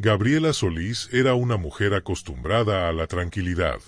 Gabriela Solís era una mujer acostumbrada a la tranquilidad.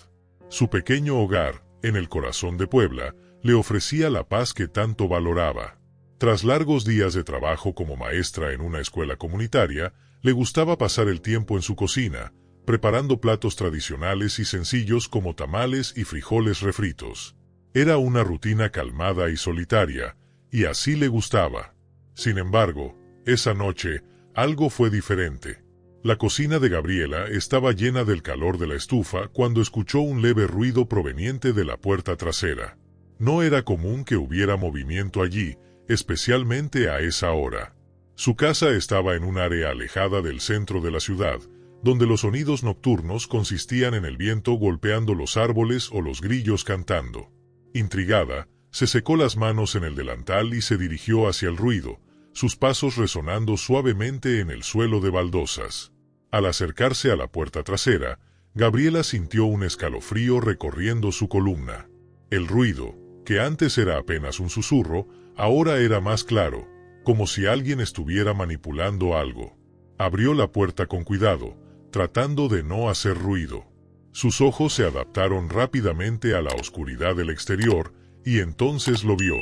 Su pequeño hogar, en el corazón de Puebla, le ofrecía la paz que tanto valoraba. Tras largos días de trabajo como maestra en una escuela comunitaria, le gustaba pasar el tiempo en su cocina, preparando platos tradicionales y sencillos como tamales y frijoles refritos. Era una rutina calmada y solitaria, y así le gustaba. Sin embargo, esa noche, algo fue diferente. La cocina de Gabriela estaba llena del calor de la estufa cuando escuchó un leve ruido proveniente de la puerta trasera. No era común que hubiera movimiento allí, especialmente a esa hora. Su casa estaba en un área alejada del centro de la ciudad, donde los sonidos nocturnos consistían en el viento golpeando los árboles o los grillos cantando. Intrigada, se secó las manos en el delantal y se dirigió hacia el ruido, sus pasos resonando suavemente en el suelo de baldosas. Al acercarse a la puerta trasera, Gabriela sintió un escalofrío recorriendo su columna. El ruido, que antes era apenas un susurro, ahora era más claro, como si alguien estuviera manipulando algo. Abrió la puerta con cuidado, tratando de no hacer ruido. Sus ojos se adaptaron rápidamente a la oscuridad del exterior, y entonces lo vio.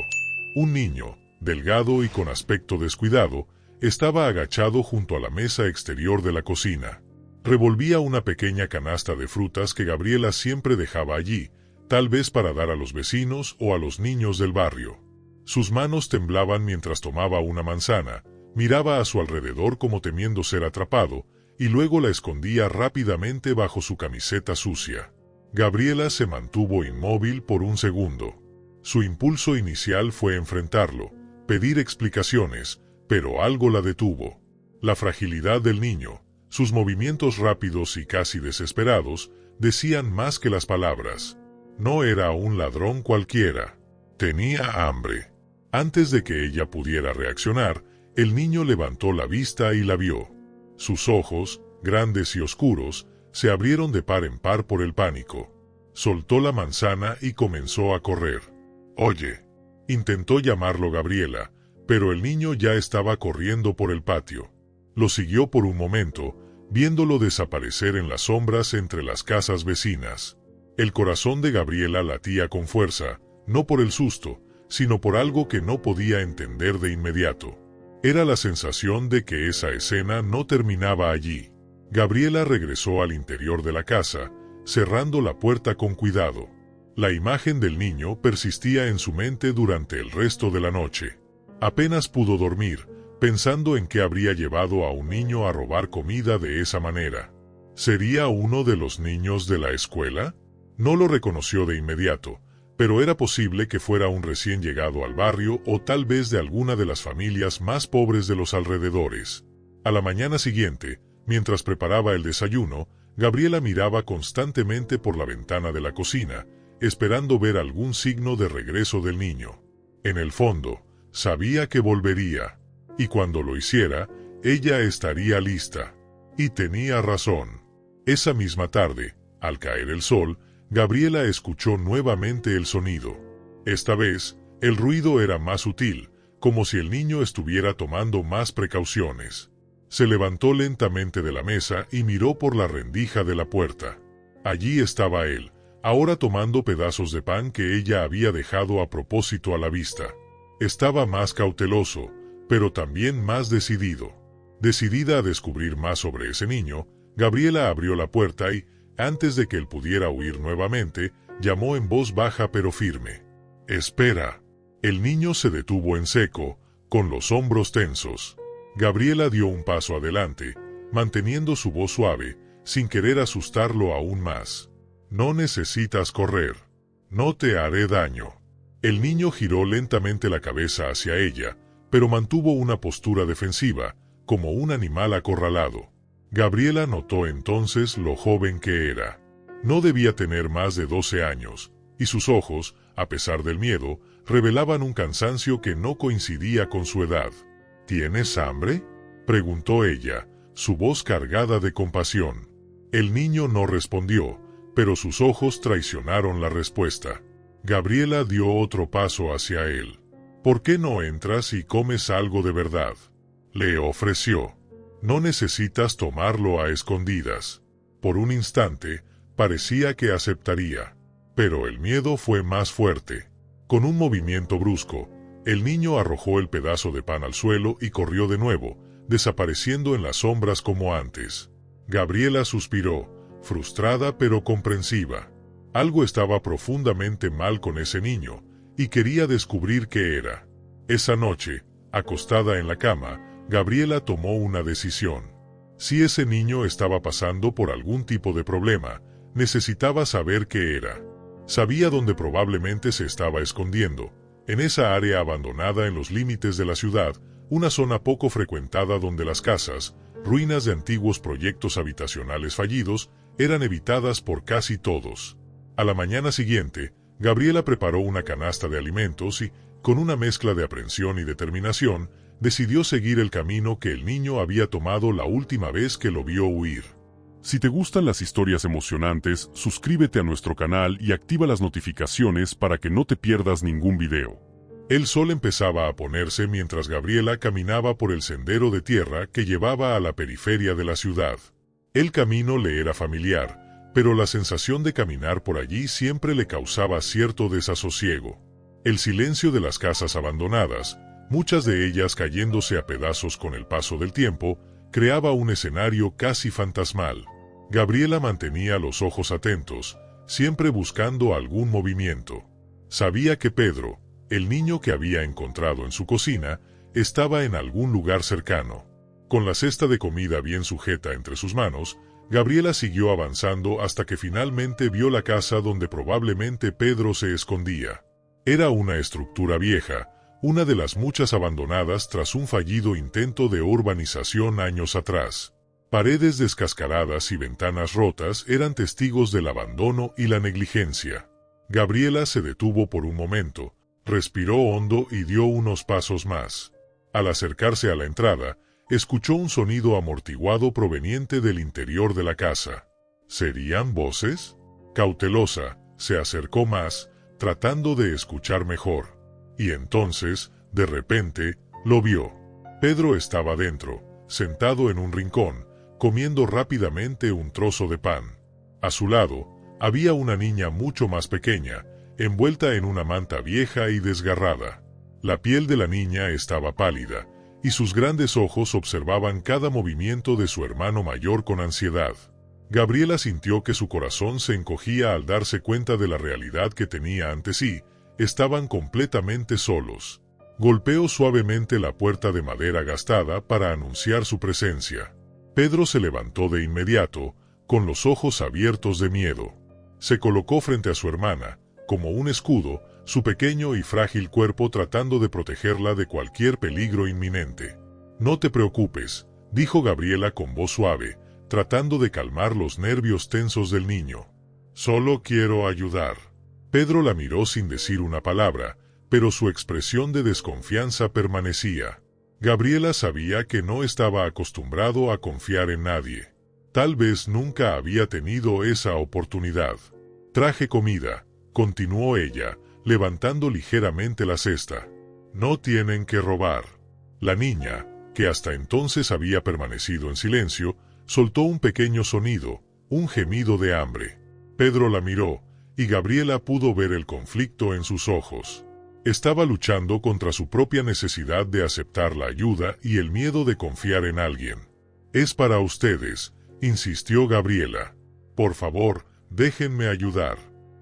Un niño, delgado y con aspecto descuidado, estaba agachado junto a la mesa exterior de la cocina. Revolvía una pequeña canasta de frutas que Gabriela siempre dejaba allí, tal vez para dar a los vecinos o a los niños del barrio. Sus manos temblaban mientras tomaba una manzana, miraba a su alrededor como temiendo ser atrapado, y luego la escondía rápidamente bajo su camiseta sucia. Gabriela se mantuvo inmóvil por un segundo. Su impulso inicial fue enfrentarlo, pedir explicaciones, pero algo la detuvo. La fragilidad del niño, sus movimientos rápidos y casi desesperados, decían más que las palabras. No era un ladrón cualquiera. Tenía hambre. Antes de que ella pudiera reaccionar, el niño levantó la vista y la vio. Sus ojos, grandes y oscuros, se abrieron de par en par por el pánico. Soltó la manzana y comenzó a correr. «Oye», intentó llamarlo Gabriela, pero el niño ya estaba corriendo por el patio. Lo siguió por un momento, viéndolo desaparecer en las sombras entre las casas vecinas. El corazón de Gabriela latía con fuerza, no por el susto, sino por algo que no podía entender de inmediato. Era la sensación de que esa escena no terminaba allí. Gabriela regresó al interior de la casa, cerrando la puerta con cuidado. La imagen del niño persistía en su mente durante el resto de la noche. Apenas pudo dormir, pensando en qué habría llevado a un niño a robar comida de esa manera. ¿Sería uno de los niños de la escuela? No lo reconoció de inmediato, pero era posible que fuera un recién llegado al barrio o tal vez de alguna de las familias más pobres de los alrededores. A la mañana siguiente, mientras preparaba el desayuno, Gabriela miraba constantemente por la ventana de la cocina, esperando ver algún signo de regreso del niño. En el fondo, sabía que volvería, y cuando lo hiciera, ella estaría lista. Y tenía razón. Esa misma tarde, al caer el sol, Gabriela escuchó nuevamente el sonido. Esta vez, el ruido era más sutil, como si el niño estuviera tomando más precauciones. Se levantó lentamente de la mesa y miró por la rendija de la puerta. Allí estaba él, ahora tomando pedazos de pan que ella había dejado a propósito a la vista. Estaba más cauteloso, pero también más decidido. Decidida a descubrir más sobre ese niño, Gabriela abrió la puerta y, antes de que él pudiera huir nuevamente, llamó en voz baja pero firme. «Espera». El niño se detuvo en seco, con los hombros tensos. Gabriela dio un paso adelante, manteniendo su voz suave, sin querer asustarlo aún más. «No necesitas correr. No te haré daño». El niño giró lentamente la cabeza hacia ella, pero mantuvo una postura defensiva, como un animal acorralado. Gabriela notó entonces lo joven que era. No debía tener más de 12 años, y sus ojos, a pesar del miedo, revelaban un cansancio que no coincidía con su edad. «¿Tienes hambre?», preguntó ella, su voz cargada de compasión. El niño no respondió, pero sus ojos traicionaron la respuesta. Gabriela dio otro paso hacia él. «¿Por qué no entras y comes algo de verdad?», le ofreció. No necesitas tomarlo a escondidas. Por un instante, parecía que aceptaría. Pero el miedo fue más fuerte. Con un movimiento brusco, el niño arrojó el pedazo de pan al suelo y corrió de nuevo, desapareciendo en las sombras como antes. Gabriela suspiró, frustrada pero comprensiva. Algo estaba profundamente mal con ese niño, y quería descubrir qué era. Esa noche, acostada en la cama, Gabriela tomó una decisión. Si ese niño estaba pasando por algún tipo de problema, necesitaba saber qué era. Sabía dónde probablemente se estaba escondiendo, en esa área abandonada en los límites de la ciudad, una zona poco frecuentada donde las casas, ruinas de antiguos proyectos habitacionales fallidos, eran evitadas por casi todos. A la mañana siguiente, Gabriela preparó una canasta de alimentos y, con una mezcla de aprensión y determinación, decidió seguir el camino que el niño había tomado la última vez que lo vio huir. Si te gustan las historias emocionantes, suscríbete a nuestro canal y activa las notificaciones para que no te pierdas ningún video. El sol empezaba a ponerse mientras Gabriela caminaba por el sendero de tierra que llevaba a la periferia de la ciudad. El camino le era familiar, pero la sensación de caminar por allí siempre le causaba cierto desasosiego. El silencio de las casas abandonadas, muchas de ellas cayéndose a pedazos con el paso del tiempo, creaba un escenario casi fantasmal. Gabriela mantenía los ojos atentos, siempre buscando algún movimiento. Sabía que Pedro, el niño que había encontrado en su cocina, estaba en algún lugar cercano. Con la cesta de comida bien sujeta entre sus manos, Gabriela siguió avanzando hasta que finalmente vio la casa donde probablemente Pedro se escondía. Era una estructura vieja, una de las muchas abandonadas tras un fallido intento de urbanización años atrás. Paredes descascaradas y ventanas rotas eran testigos del abandono y la negligencia. Gabriela se detuvo por un momento, respiró hondo y dio unos pasos más. Al acercarse a la entrada, escuchó un sonido amortiguado proveniente del interior de la casa. ¿Serían voces? Cautelosa, se acercó más, tratando de escuchar mejor. Y entonces, de repente, lo vio. Pedro estaba dentro, sentado en un rincón, comiendo rápidamente un trozo de pan. A su lado, había una niña mucho más pequeña, envuelta en una manta vieja y desgarrada. La piel de la niña estaba pálida, y sus grandes ojos observaban cada movimiento de su hermano mayor con ansiedad. Gabriela sintió que su corazón se encogía al darse cuenta de la realidad que tenía ante sí. Estaban completamente solos. Golpeó suavemente la puerta de madera gastada para anunciar su presencia. Pedro se levantó de inmediato, con los ojos abiertos de miedo. Se colocó frente a su hermana, como un escudo, su pequeño y frágil cuerpo tratando de protegerla de cualquier peligro inminente. «No te preocupes», dijo Gabriela con voz suave, tratando de calmar los nervios tensos del niño. «Solo quiero ayudar». Pedro la miró sin decir una palabra, pero su expresión de desconfianza permanecía. Gabriela sabía que no estaba acostumbrado a confiar en nadie. Tal vez nunca había tenido esa oportunidad. «Traje comida», continuó ella, levantando ligeramente la cesta. «No tienen que robar». La niña, que hasta entonces había permanecido en silencio, soltó un pequeño sonido, un gemido de hambre. Pedro la miró, y Gabriela pudo ver el conflicto en sus ojos. Estaba luchando contra su propia necesidad de aceptar la ayuda y el miedo de confiar en alguien. «Es para ustedes», insistió Gabriela. «Por favor, déjenme ayudar».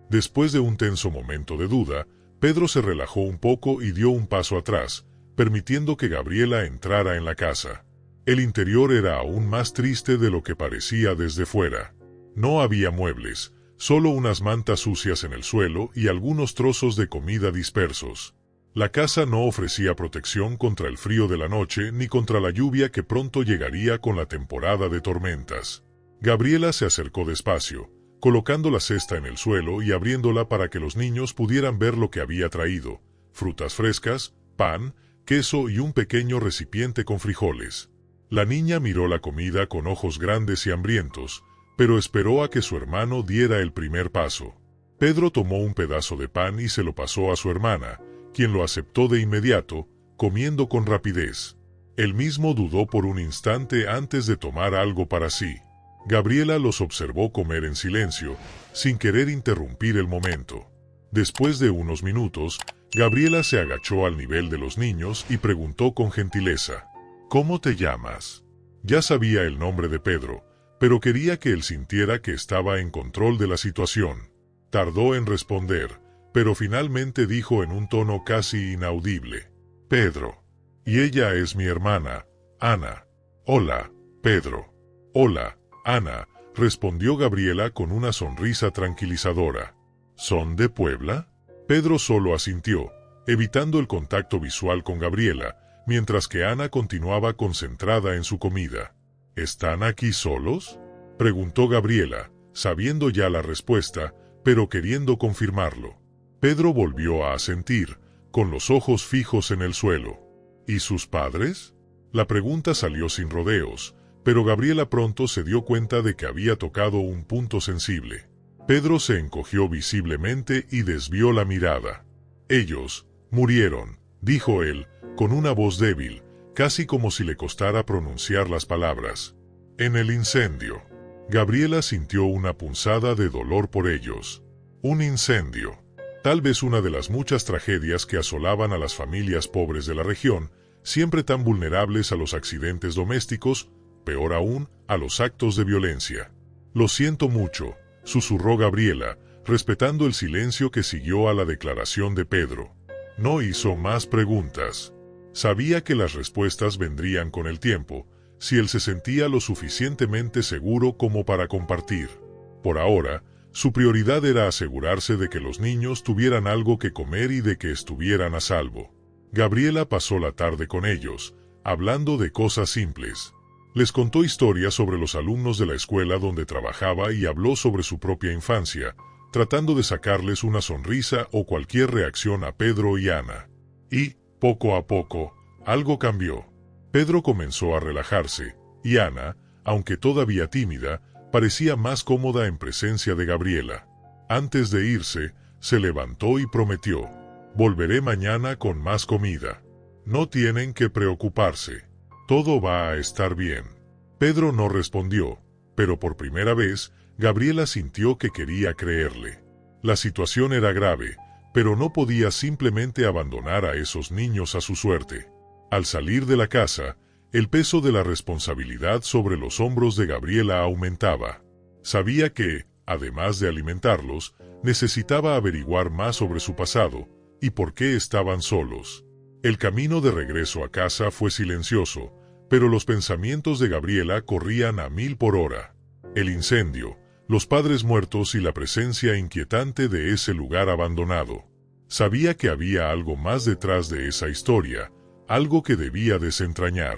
Después de un tenso momento de duda, Pedro se relajó un poco y dio un paso atrás, permitiendo que Gabriela entrara en la casa. El interior era aún más triste de lo que parecía desde fuera. No había muebles, solo unas mantas sucias en el suelo y algunos trozos de comida dispersos. La casa no ofrecía protección contra el frío de la noche ni contra la lluvia que pronto llegaría con la temporada de tormentas. Gabriela se acercó despacio, colocando la cesta en el suelo y abriéndola para que los niños pudieran ver lo que había traído: frutas frescas, pan, queso y un pequeño recipiente con frijoles. La niña miró la comida con ojos grandes y hambrientos, pero esperó a que su hermano diera el primer paso. Pedro tomó un pedazo de pan y se lo pasó a su hermana, quien lo aceptó de inmediato, comiendo con rapidez. Él mismo dudó por un instante antes de tomar algo para sí. Gabriela los observó comer en silencio, sin querer interrumpir el momento. Después de unos minutos, Gabriela se agachó al nivel de los niños y preguntó con gentileza: ¿Cómo te llamas? Ya sabía el nombre de Pedro, pero quería que él sintiera que estaba en control de la situación. Tardó en responder, pero finalmente dijo en un tono casi inaudible: Pedro. Y ella es mi hermana, Ana. Hola, Pedro. Hola, Ana, respondió Gabriela con una sonrisa tranquilizadora. ¿Son de Puebla? Pedro solo asintió, evitando el contacto visual con Gabriela, mientras que Ana continuaba concentrada en su comida. ¿Están aquí solos?, preguntó Gabriela, sabiendo ya la respuesta, pero queriendo confirmarlo. Pedro volvió a asentir, con los ojos fijos en el suelo. ¿Y sus padres? La pregunta salió sin rodeos, pero Gabriela pronto se dio cuenta de que había tocado un punto sensible. Pedro se encogió visiblemente y desvió la mirada. Ellos murieron, dijo él, con una voz débil, casi como si le costara pronunciar las palabras. En el incendio. Gabriela sintió una punzada de dolor por ellos. Un incendio. Tal vez una de las muchas tragedias que asolaban a las familias pobres de la región, siempre tan vulnerables a los accidentes domésticos, peor aún, a los actos de violencia. Lo siento mucho, susurró Gabriela, respetando el silencio que siguió a la declaración de Pedro. No hizo más preguntas. Sabía que las respuestas vendrían con el tiempo, si él se sentía lo suficientemente seguro como para compartir. Por ahora, su prioridad era asegurarse de que los niños tuvieran algo que comer y de que estuvieran a salvo. Gabriela pasó la tarde con ellos, hablando de cosas simples. Les contó historias sobre los alumnos de la escuela donde trabajaba y habló sobre su propia infancia, tratando de sacarles una sonrisa o cualquier reacción a Pedro y Ana. Y, poco a poco, algo cambió. Pedro comenzó a relajarse, y Ana, aunque todavía tímida, parecía más cómoda en presencia de Gabriela. Antes de irse, se levantó y prometió: volveré mañana con más comida. No tienen que preocuparse. Todo va a estar bien. Pedro no respondió, pero por primera vez, Gabriela sintió que quería creerle. La situación era grave, pero no podía simplemente abandonar a esos niños a su suerte. Al salir de la casa, el peso de la responsabilidad sobre los hombros de Gabriela aumentaba. Sabía que, además de alimentarlos, necesitaba averiguar más sobre su pasado y por qué estaban solos. El camino de regreso a casa fue silencioso, pero los pensamientos de Gabriela corrían a 1000 por hora. El incendio, los padres muertos y la presencia inquietante de ese lugar abandonado. Sabía que había algo más detrás de esa historia, algo que debía desentrañar.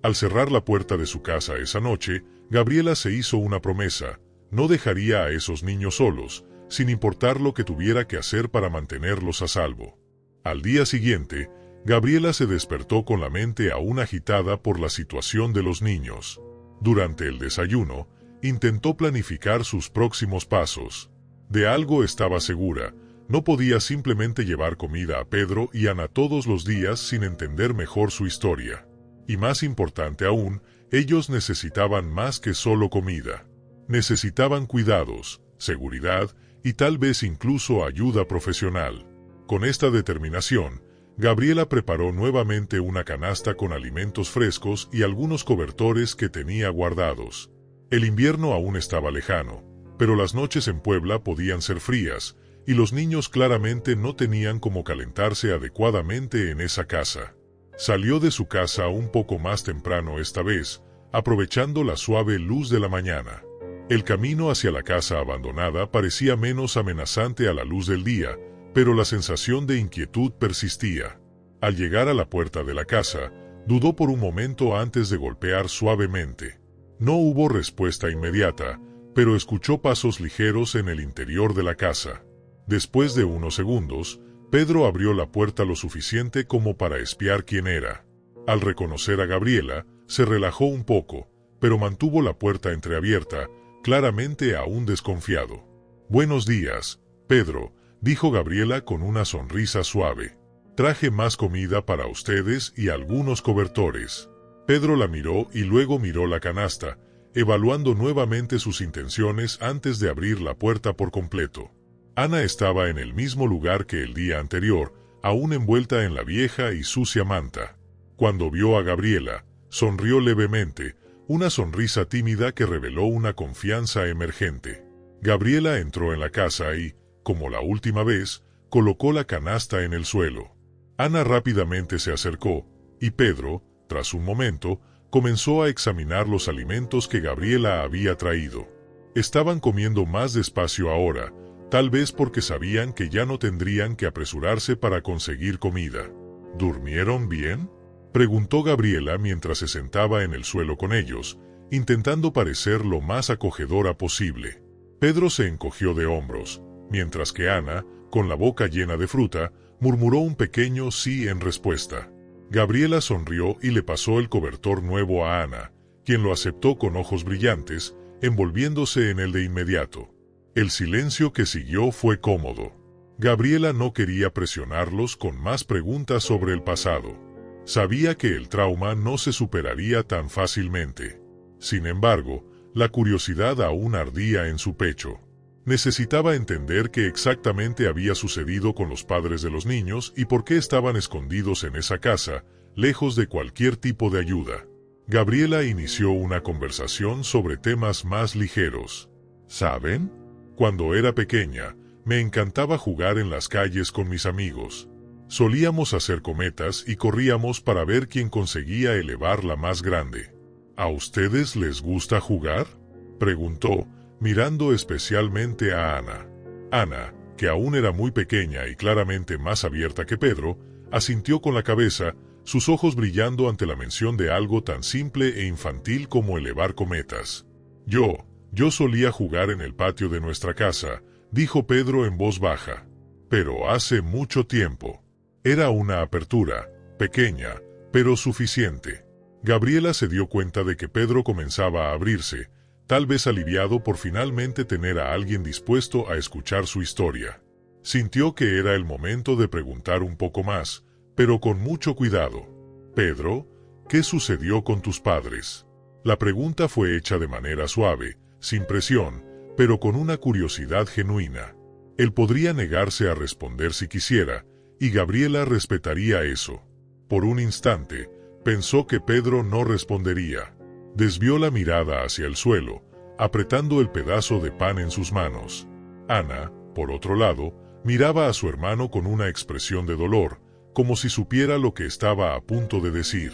Al cerrar la puerta de su casa esa noche, Gabriela se hizo una promesa: no dejaría a esos niños solos, sin importar lo que tuviera que hacer para mantenerlos a salvo. Al día siguiente, Gabriela se despertó con la mente aún agitada por la situación de los niños. Durante el desayuno, intentó planificar sus próximos pasos. De algo estaba segura: no podía simplemente llevar comida a Pedro y Ana todos los días sin entender mejor su historia. Y más importante aún, ellos necesitaban más que solo comida. Necesitaban cuidados, seguridad y tal vez incluso ayuda profesional. Con esta determinación, Gabriela preparó nuevamente una canasta con alimentos frescos y algunos cobertores que tenía guardados. El invierno aún estaba lejano, pero las noches en Puebla podían ser frías, y los niños claramente no tenían cómo calentarse adecuadamente en esa casa. Salió de su casa un poco más temprano esta vez, aprovechando la suave luz de la mañana. El camino hacia la casa abandonada parecía menos amenazante a la luz del día, pero la sensación de inquietud persistía. Al llegar a la puerta de la casa, dudó por un momento antes de golpear suavemente. No hubo respuesta inmediata, pero escuchó pasos ligeros en el interior de la casa. Después de unos segundos, Pedro abrió la puerta lo suficiente como para espiar quién era. Al reconocer a Gabriela, se relajó un poco, pero mantuvo la puerta entreabierta, claramente aún desconfiado. «Buenos días, Pedro», dijo Gabriela con una sonrisa suave. «Traje más comida para ustedes y algunos cobertores». Pedro la miró y luego miró la canasta, evaluando nuevamente sus intenciones antes de abrir la puerta por completo. Ana estaba en el mismo lugar que el día anterior, aún envuelta en la vieja y sucia manta. Cuando vio a Gabriela, sonrió levemente, una sonrisa tímida que reveló una confianza emergente. Gabriela entró en la casa y, como la última vez, colocó la canasta en el suelo. Ana rápidamente se acercó, y Pedro, tras un momento, comenzó a examinar los alimentos que Gabriela había traído. Estaban comiendo más despacio ahora, tal vez porque sabían que ya no tendrían que apresurarse para conseguir comida. ¿Durmieron bien?, preguntó Gabriela mientras se sentaba en el suelo con ellos, intentando parecer lo más acogedora posible. Pedro se encogió de hombros, mientras que Ana, con la boca llena de fruta, murmuró un pequeño sí en respuesta. Gabriela sonrió y le pasó el cobertor nuevo a Ana, quien lo aceptó con ojos brillantes, envolviéndose en él de inmediato. El silencio que siguió fue cómodo. Gabriela no quería presionarlos con más preguntas sobre el pasado. Sabía que el trauma no se superaría tan fácilmente. Sin embargo, la curiosidad aún ardía en su pecho. Necesitaba entender qué exactamente había sucedido con los padres de los niños y por qué estaban escondidos en esa casa, lejos de cualquier tipo de ayuda. Gabriela inició una conversación sobre temas más ligeros. ¿Saben? Cuando era pequeña, me encantaba jugar en las calles con mis amigos. Solíamos hacer cometas y corríamos para ver quién conseguía elevar la más grande. ¿A ustedes les gusta jugar?, preguntó, mirando especialmente a Ana. Ana, que aún era muy pequeña y claramente más abierta que Pedro, asintió con la cabeza, sus ojos brillando ante la mención de algo tan simple e infantil como elevar cometas. Yo solía jugar en el patio de nuestra casa, dijo Pedro en voz baja. Pero hace mucho tiempo. Era una apertura, pequeña, pero suficiente. Gabriela se dio cuenta de que Pedro comenzaba a abrirse, tal vez aliviado por finalmente tener a alguien dispuesto a escuchar su historia. Sintió que era el momento de preguntar un poco más, pero con mucho cuidado. «Pedro, ¿qué sucedió con tus padres?». La pregunta fue hecha de manera suave, sin presión, pero con una curiosidad genuina. Él podría negarse a responder si quisiera, y Gabriela respetaría eso. Por un instante, pensó que Pedro no respondería. Desvió la mirada hacia el suelo, apretando el pedazo de pan en sus manos. Ana, por otro lado, miraba a su hermano con una expresión de dolor, como si supiera lo que estaba a punto de decir.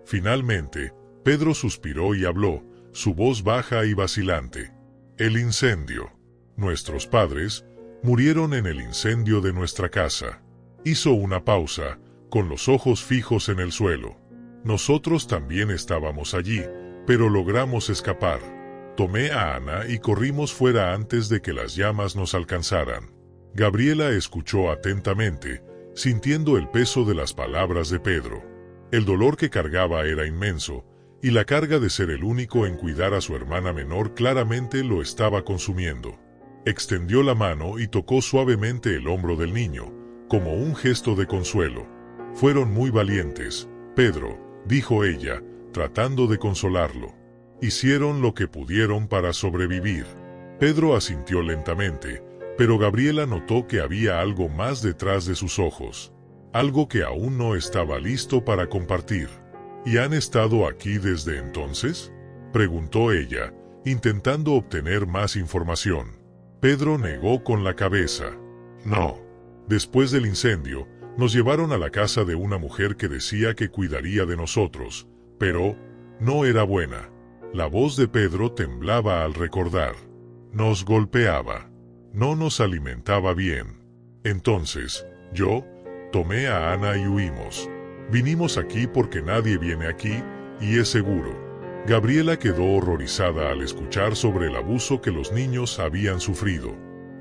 Finalmente, Pedro suspiró y habló, su voz baja y vacilante. «El incendio. Nuestros padres murieron en el incendio de nuestra casa». Hizo una pausa, con los ojos fijos en el suelo. «Nosotros también estábamos allí, pero logramos escapar. Tomé a Ana y corrimos fuera antes de que las llamas nos alcanzaran». Gabriela escuchó atentamente, sintiendo el peso de las palabras de Pedro. El dolor que cargaba era inmenso, y la carga de ser el único en cuidar a su hermana menor claramente lo estaba consumiendo. Extendió la mano y tocó suavemente el hombro del niño, como un gesto de consuelo. «Fueron muy valientes, Pedro», dijo ella, tratando de consolarlo. «Hicieron lo que pudieron para sobrevivir». Pedro asintió lentamente, pero Gabriela notó que había algo más detrás de sus ojos. Algo que aún no estaba listo para compartir. «¿Y han estado aquí desde entonces?», preguntó ella, intentando obtener más información. Pedro negó con la cabeza. «No. Después del incendio, nos llevaron a la casa de una mujer que decía que cuidaría de nosotros, pero no era buena». La voz de Pedro temblaba al recordar. «Nos golpeaba. No nos alimentaba bien. Entonces, yo tomé a Ana y huimos. Vinimos aquí porque nadie viene aquí, y es seguro». Gabriela quedó horrorizada al escuchar sobre el abuso que los niños habían sufrido.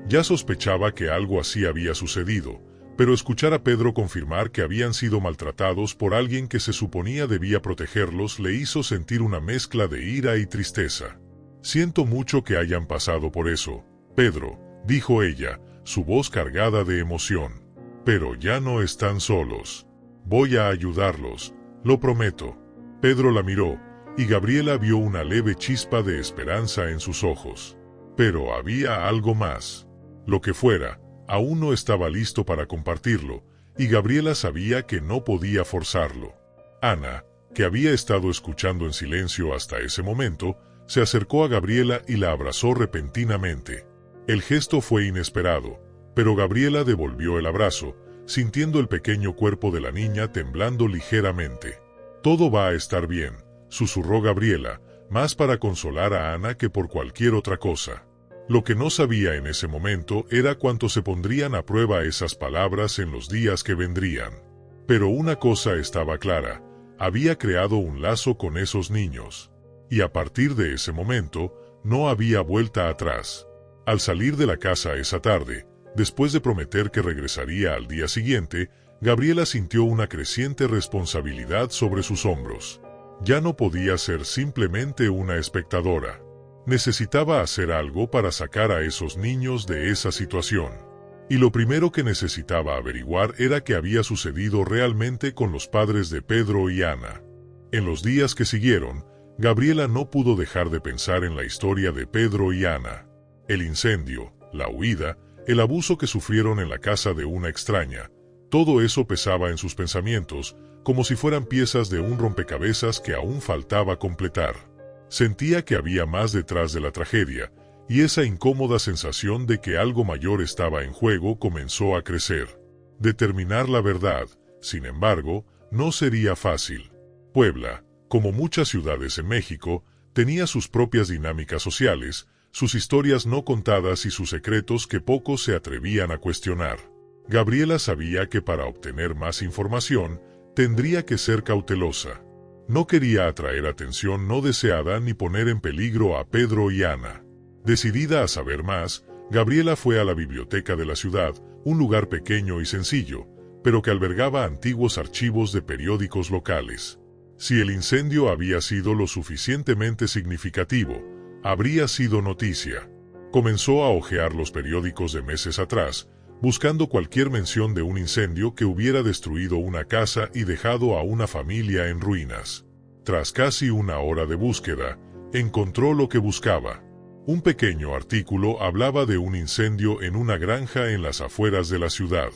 Ya sospechaba que algo así había sucedido, pero escuchar a Pedro confirmar que habían sido maltratados por alguien que se suponía debía protegerlos le hizo sentir una mezcla de ira y tristeza. «Siento mucho que hayan pasado por eso, Pedro», dijo ella, su voz cargada de emoción. «Pero ya no están solos. Voy a ayudarlos, lo prometo». Pedro la miró, y Gabriela vio una leve chispa de esperanza en sus ojos. Pero había algo más. Lo que fuera, aún no estaba listo para compartirlo, y Gabriela sabía que no podía forzarlo. Ana, que había estado escuchando en silencio hasta ese momento, se acercó a Gabriela y la abrazó repentinamente. El gesto fue inesperado, pero Gabriela devolvió el abrazo, sintiendo el pequeño cuerpo de la niña temblando ligeramente. «Todo va a estar bien», susurró Gabriela, más para consolar a Ana que por cualquier otra cosa. Lo que no sabía en ese momento era cuánto se pondrían a prueba esas palabras en los días que vendrían. Pero una cosa estaba clara: había creado un lazo con esos niños. Y a partir de ese momento, no había vuelta atrás. Al salir de la casa esa tarde, después de prometer que regresaría al día siguiente, Gabriela sintió una creciente responsabilidad sobre sus hombros. Ya no podía ser simplemente una espectadora. Necesitaba hacer algo para sacar a esos niños de esa situación. Y lo primero que necesitaba averiguar era qué había sucedido realmente con los padres de Pedro y Ana. En los días que siguieron, Gabriela no pudo dejar de pensar en la historia de Pedro y Ana. El incendio, la huida, el abuso que sufrieron en la casa de una extraña, todo eso pesaba en sus pensamientos, como si fueran piezas de un rompecabezas que aún faltaba completar. Sentía que había más detrás de la tragedia, y esa incómoda sensación de que algo mayor estaba en juego comenzó a crecer. Determinar la verdad, sin embargo, no sería fácil. Puebla, como muchas ciudades en México, tenía sus propias dinámicas sociales, sus historias no contadas y sus secretos que pocos se atrevían a cuestionar. Gabriela sabía que para obtener más información, tendría que ser cautelosa. No quería atraer atención no deseada ni poner en peligro a Pedro y Ana. Decidida a saber más, Gabriela fue a la biblioteca de la ciudad, un lugar pequeño y sencillo, pero que albergaba antiguos archivos de periódicos locales. Si el incendio había sido lo suficientemente significativo, habría sido noticia. Comenzó a hojear los periódicos de meses atrás, buscando cualquier mención de un incendio que hubiera destruido una casa y dejado a una familia en ruinas. Tras casi una hora de búsqueda, encontró lo que buscaba. Un pequeño artículo hablaba de un incendio en una granja en las afueras de la ciudad.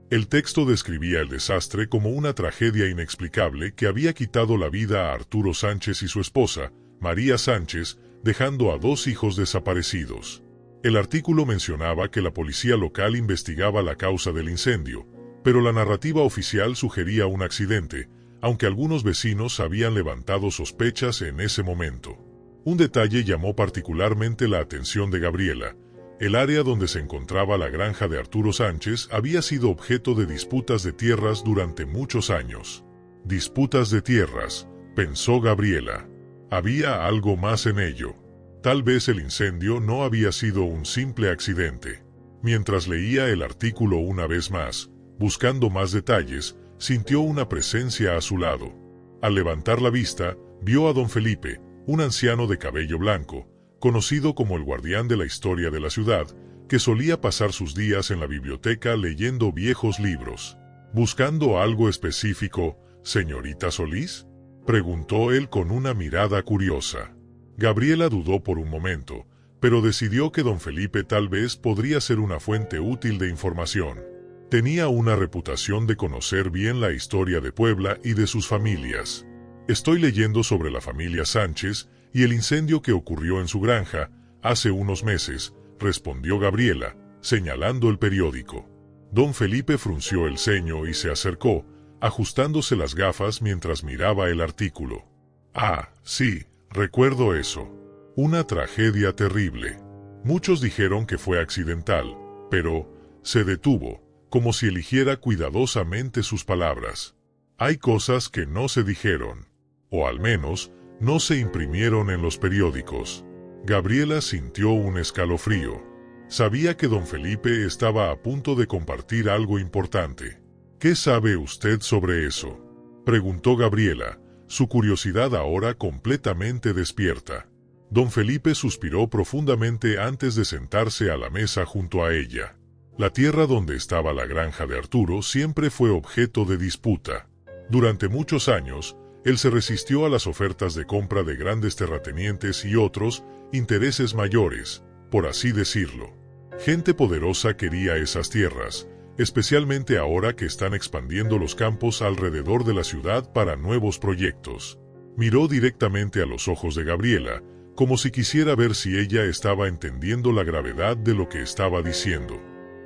El texto describía el desastre como una tragedia inexplicable que había quitado la vida a Arturo Sánchez y su esposa, María Sánchez, dejando a 2 hijos desaparecidos. El artículo mencionaba que la policía local investigaba la causa del incendio, pero la narrativa oficial sugería un accidente, aunque algunos vecinos habían levantado sospechas en ese momento. Un detalle llamó particularmente la atención de Gabriela. El área donde se encontraba la granja de Arturo Sánchez había sido objeto de disputas de tierras durante muchos años. Disputas de tierras, pensó Gabriela. Había algo más en ello. Tal vez el incendio no había sido un simple accidente. Mientras leía el artículo una vez más, buscando más detalles, sintió una presencia a su lado. Al levantar la vista, vio a don Felipe, un anciano de cabello blanco, conocido como el guardián de la historia de la ciudad, que solía pasar sus días en la biblioteca leyendo viejos libros. ¿Buscando algo específico, señorita Solís?, preguntó él con una mirada curiosa. Gabriela dudó por un momento, pero decidió que don Felipe tal vez podría ser una fuente útil de información. Tenía una reputación de conocer bien la historia de Puebla y de sus familias. Estoy leyendo sobre la familia Sánchez y el incendio que ocurrió en su granja hace unos meses, respondió Gabriela, señalando el periódico. Don Felipe frunció el ceño y se acercó, ajustándose las gafas mientras miraba el artículo. Ah, sí, recuerdo eso. Una tragedia terrible. Muchos dijeron que fue accidental, pero se detuvo, como si eligiera cuidadosamente sus palabras. Hay cosas que no se dijeron, o al menos, no se imprimieron en los periódicos. Gabriela sintió un escalofrío. Sabía que don Felipe estaba a punto de compartir algo importante. ¿Qué sabe usted sobre eso?, preguntó Gabriela, su curiosidad ahora completamente despierta. Don Felipe suspiró profundamente antes de sentarse a la mesa junto a ella. La tierra donde estaba la granja de Arturo siempre fue objeto de disputa. Durante muchos años, Él se resistió a las ofertas de compra de grandes terratenientes y otros intereses mayores, por así decirlo. Gente poderosa quería esas tierras, especialmente ahora que están expandiendo los campos alrededor de la ciudad para nuevos proyectos. Miró directamente a los ojos de Gabriela, como si quisiera ver si ella estaba entendiendo la gravedad de lo que estaba diciendo.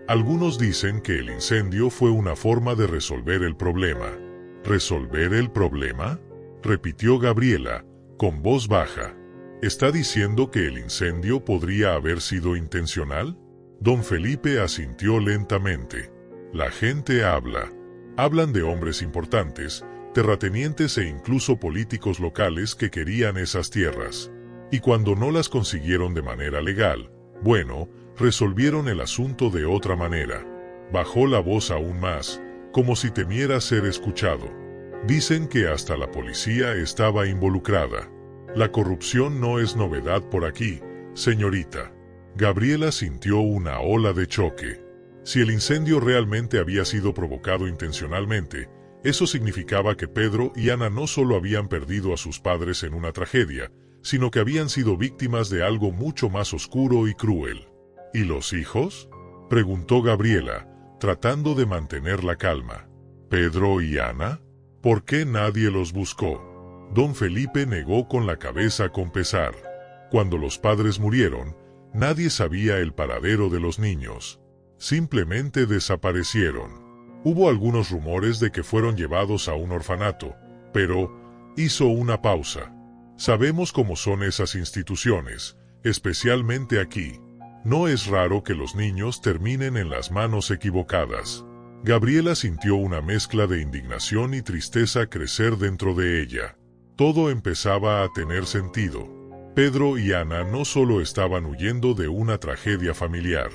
Algunos dicen que el incendio fue una forma de resolver el problema. ¿Resolver el problema?, repitió Gabriela, con voz baja. ¿Está diciendo que el incendio podría haber sido intencional? Don Felipe asintió lentamente. La gente habla. Hablan de hombres importantes, terratenientes e incluso políticos locales que querían esas tierras. Y cuando no las consiguieron de manera legal, bueno, resolvieron el asunto de otra manera. Bajó la voz aún más, como si temiera ser escuchado. Dicen que hasta la policía estaba involucrada. La corrupción no es novedad por aquí, señorita. Gabriela sintió una ola de choque. Si el incendio realmente había sido provocado intencionalmente, eso significaba que Pedro y Ana no solo habían perdido a sus padres en una tragedia, sino que habían sido víctimas de algo mucho más oscuro y cruel. ¿Y los hijos?, preguntó Gabriela, tratando de mantener la calma. ¿Pedro y Ana? ¿Por qué nadie los buscó? Don Felipe negó con la cabeza con pesar. Cuando los padres murieron, nadie sabía el paradero de los niños. Simplemente desaparecieron. Hubo algunos rumores de que fueron llevados a un orfanato, pero hizo una pausa. Sabemos cómo son esas instituciones, especialmente aquí. No es raro que los niños terminen en las manos equivocadas. Gabriela sintió una mezcla de indignación y tristeza crecer dentro de ella. Todo empezaba a tener sentido. Pedro y Ana no solo estaban huyendo de una tragedia familiar.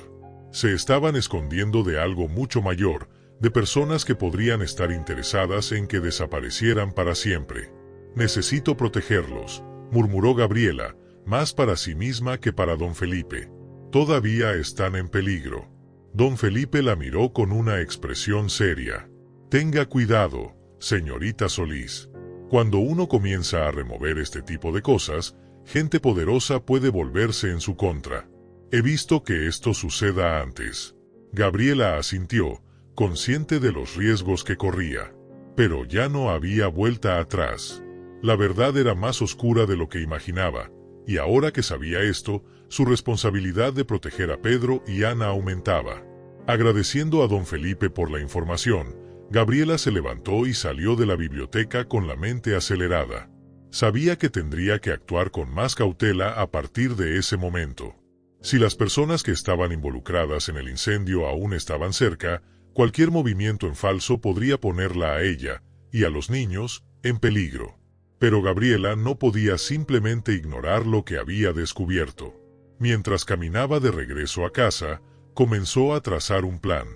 Se estaban escondiendo de algo mucho mayor, de personas que podrían estar interesadas en que desaparecieran para siempre. «Necesito protegerlos», murmuró Gabriela, más para sí misma que para don Felipe. «Todavía están en peligro». Don Felipe la miró con una expresión seria. «Tenga cuidado, señorita Solís. Cuando uno comienza a remover este tipo de cosas, gente poderosa puede volverse en su contra. He visto que esto suceda antes». Gabriela asintió, consciente de los riesgos que corría. Pero ya no había vuelta atrás. La verdad era más oscura de lo que imaginaba, y ahora que sabía esto, su responsabilidad de proteger a Pedro y Ana aumentaba. Agradeciendo a don Felipe por la información, Gabriela se levantó y salió de la biblioteca con la mente acelerada. Sabía que tendría que actuar con más cautela a partir de ese momento. Si las personas que estaban involucradas en el incendio aún estaban cerca, cualquier movimiento en falso podría ponerla a ella, y a los niños, en peligro. Pero Gabriela no podía simplemente ignorar lo que había descubierto. Mientras caminaba de regreso a casa, comenzó a trazar un plan.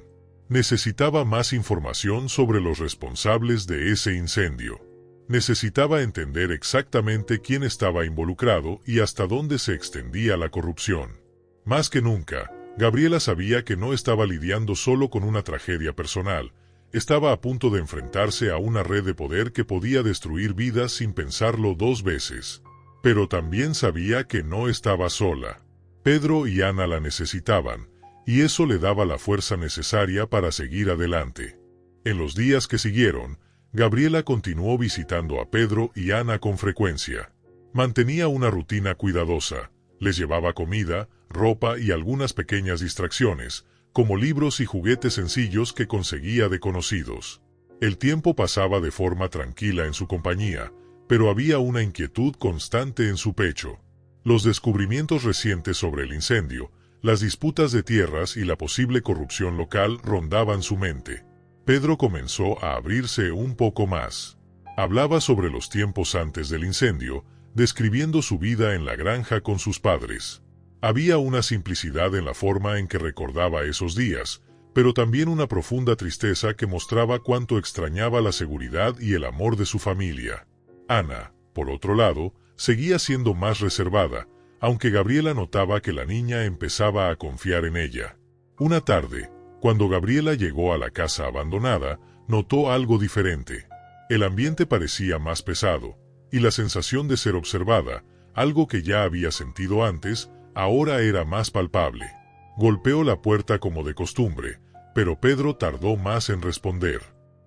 Necesitaba más información sobre los responsables de ese incendio. Necesitaba entender exactamente quién estaba involucrado y hasta dónde se extendía la corrupción. Más que nunca, Gabriela sabía que no estaba lidiando solo con una tragedia personal. Estaba a punto de enfrentarse a una red de poder que podía destruir vidas sin pensarlo dos veces. Pero también sabía que no estaba sola. Pedro y Ana la necesitaban, y eso le daba la fuerza necesaria para seguir adelante. En los días que siguieron, Gabriela continuó visitando a Pedro y Ana con frecuencia. Mantenía una rutina cuidadosa, les llevaba comida, ropa y algunas pequeñas distracciones, como libros y juguetes sencillos que conseguía de conocidos. El tiempo pasaba de forma tranquila en su compañía, pero había una inquietud constante en su pecho. Los descubrimientos recientes sobre el incendio, las disputas de tierras y la posible corrupción local rondaban su mente. Pedro comenzó a abrirse un poco más. Hablaba sobre los tiempos antes del incendio, describiendo su vida en la granja con sus padres. Había una simplicidad en la forma en que recordaba esos días, pero también una profunda tristeza que mostraba cuánto extrañaba la seguridad y el amor de su familia. Ana, por otro lado, seguía siendo más reservada, aunque Gabriela notaba que la niña empezaba a confiar en ella. Una tarde, cuando Gabriela llegó a la casa abandonada, notó algo diferente. El ambiente parecía más pesado, y la sensación de ser observada, algo que ya había sentido antes, ahora era más palpable. Golpeó la puerta como de costumbre, pero Pedro tardó más en responder.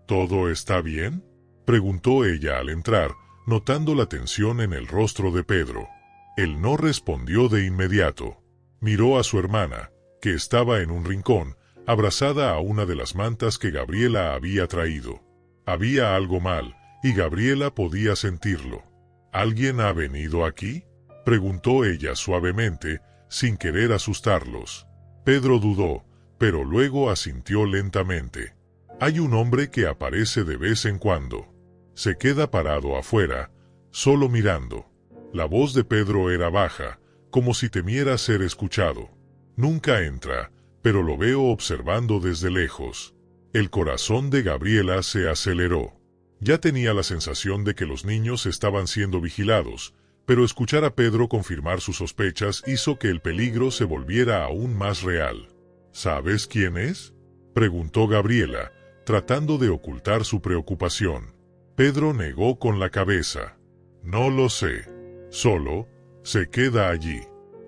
¿Todo está bien?, preguntó ella al entrar, notando la tensión en el rostro de Pedro. Él no respondió de inmediato. Miró a su hermana, que estaba en un rincón, abrazada a una de las mantas que Gabriela había traído. Había algo mal, y Gabriela podía sentirlo. ¿Alguien ha venido aquí?, preguntó ella suavemente, sin querer asustarlos. Pedro dudó, pero luego asintió lentamente. Hay un hombre que aparece de vez en cuando. Se queda parado afuera, solo mirando. La voz de Pedro era baja, como si temiera ser escuchado. Nunca entra, pero lo veo observando desde lejos. El corazón de Gabriela se aceleró. Ya tenía la sensación de que los niños estaban siendo vigilados, pero escuchar a Pedro confirmar sus sospechas hizo que el peligro se volviera aún más real. ¿Sabes quién es?, preguntó Gabriela, tratando de ocultar su preocupación. Pedro negó con la cabeza. No lo sé. Solo, se queda allí.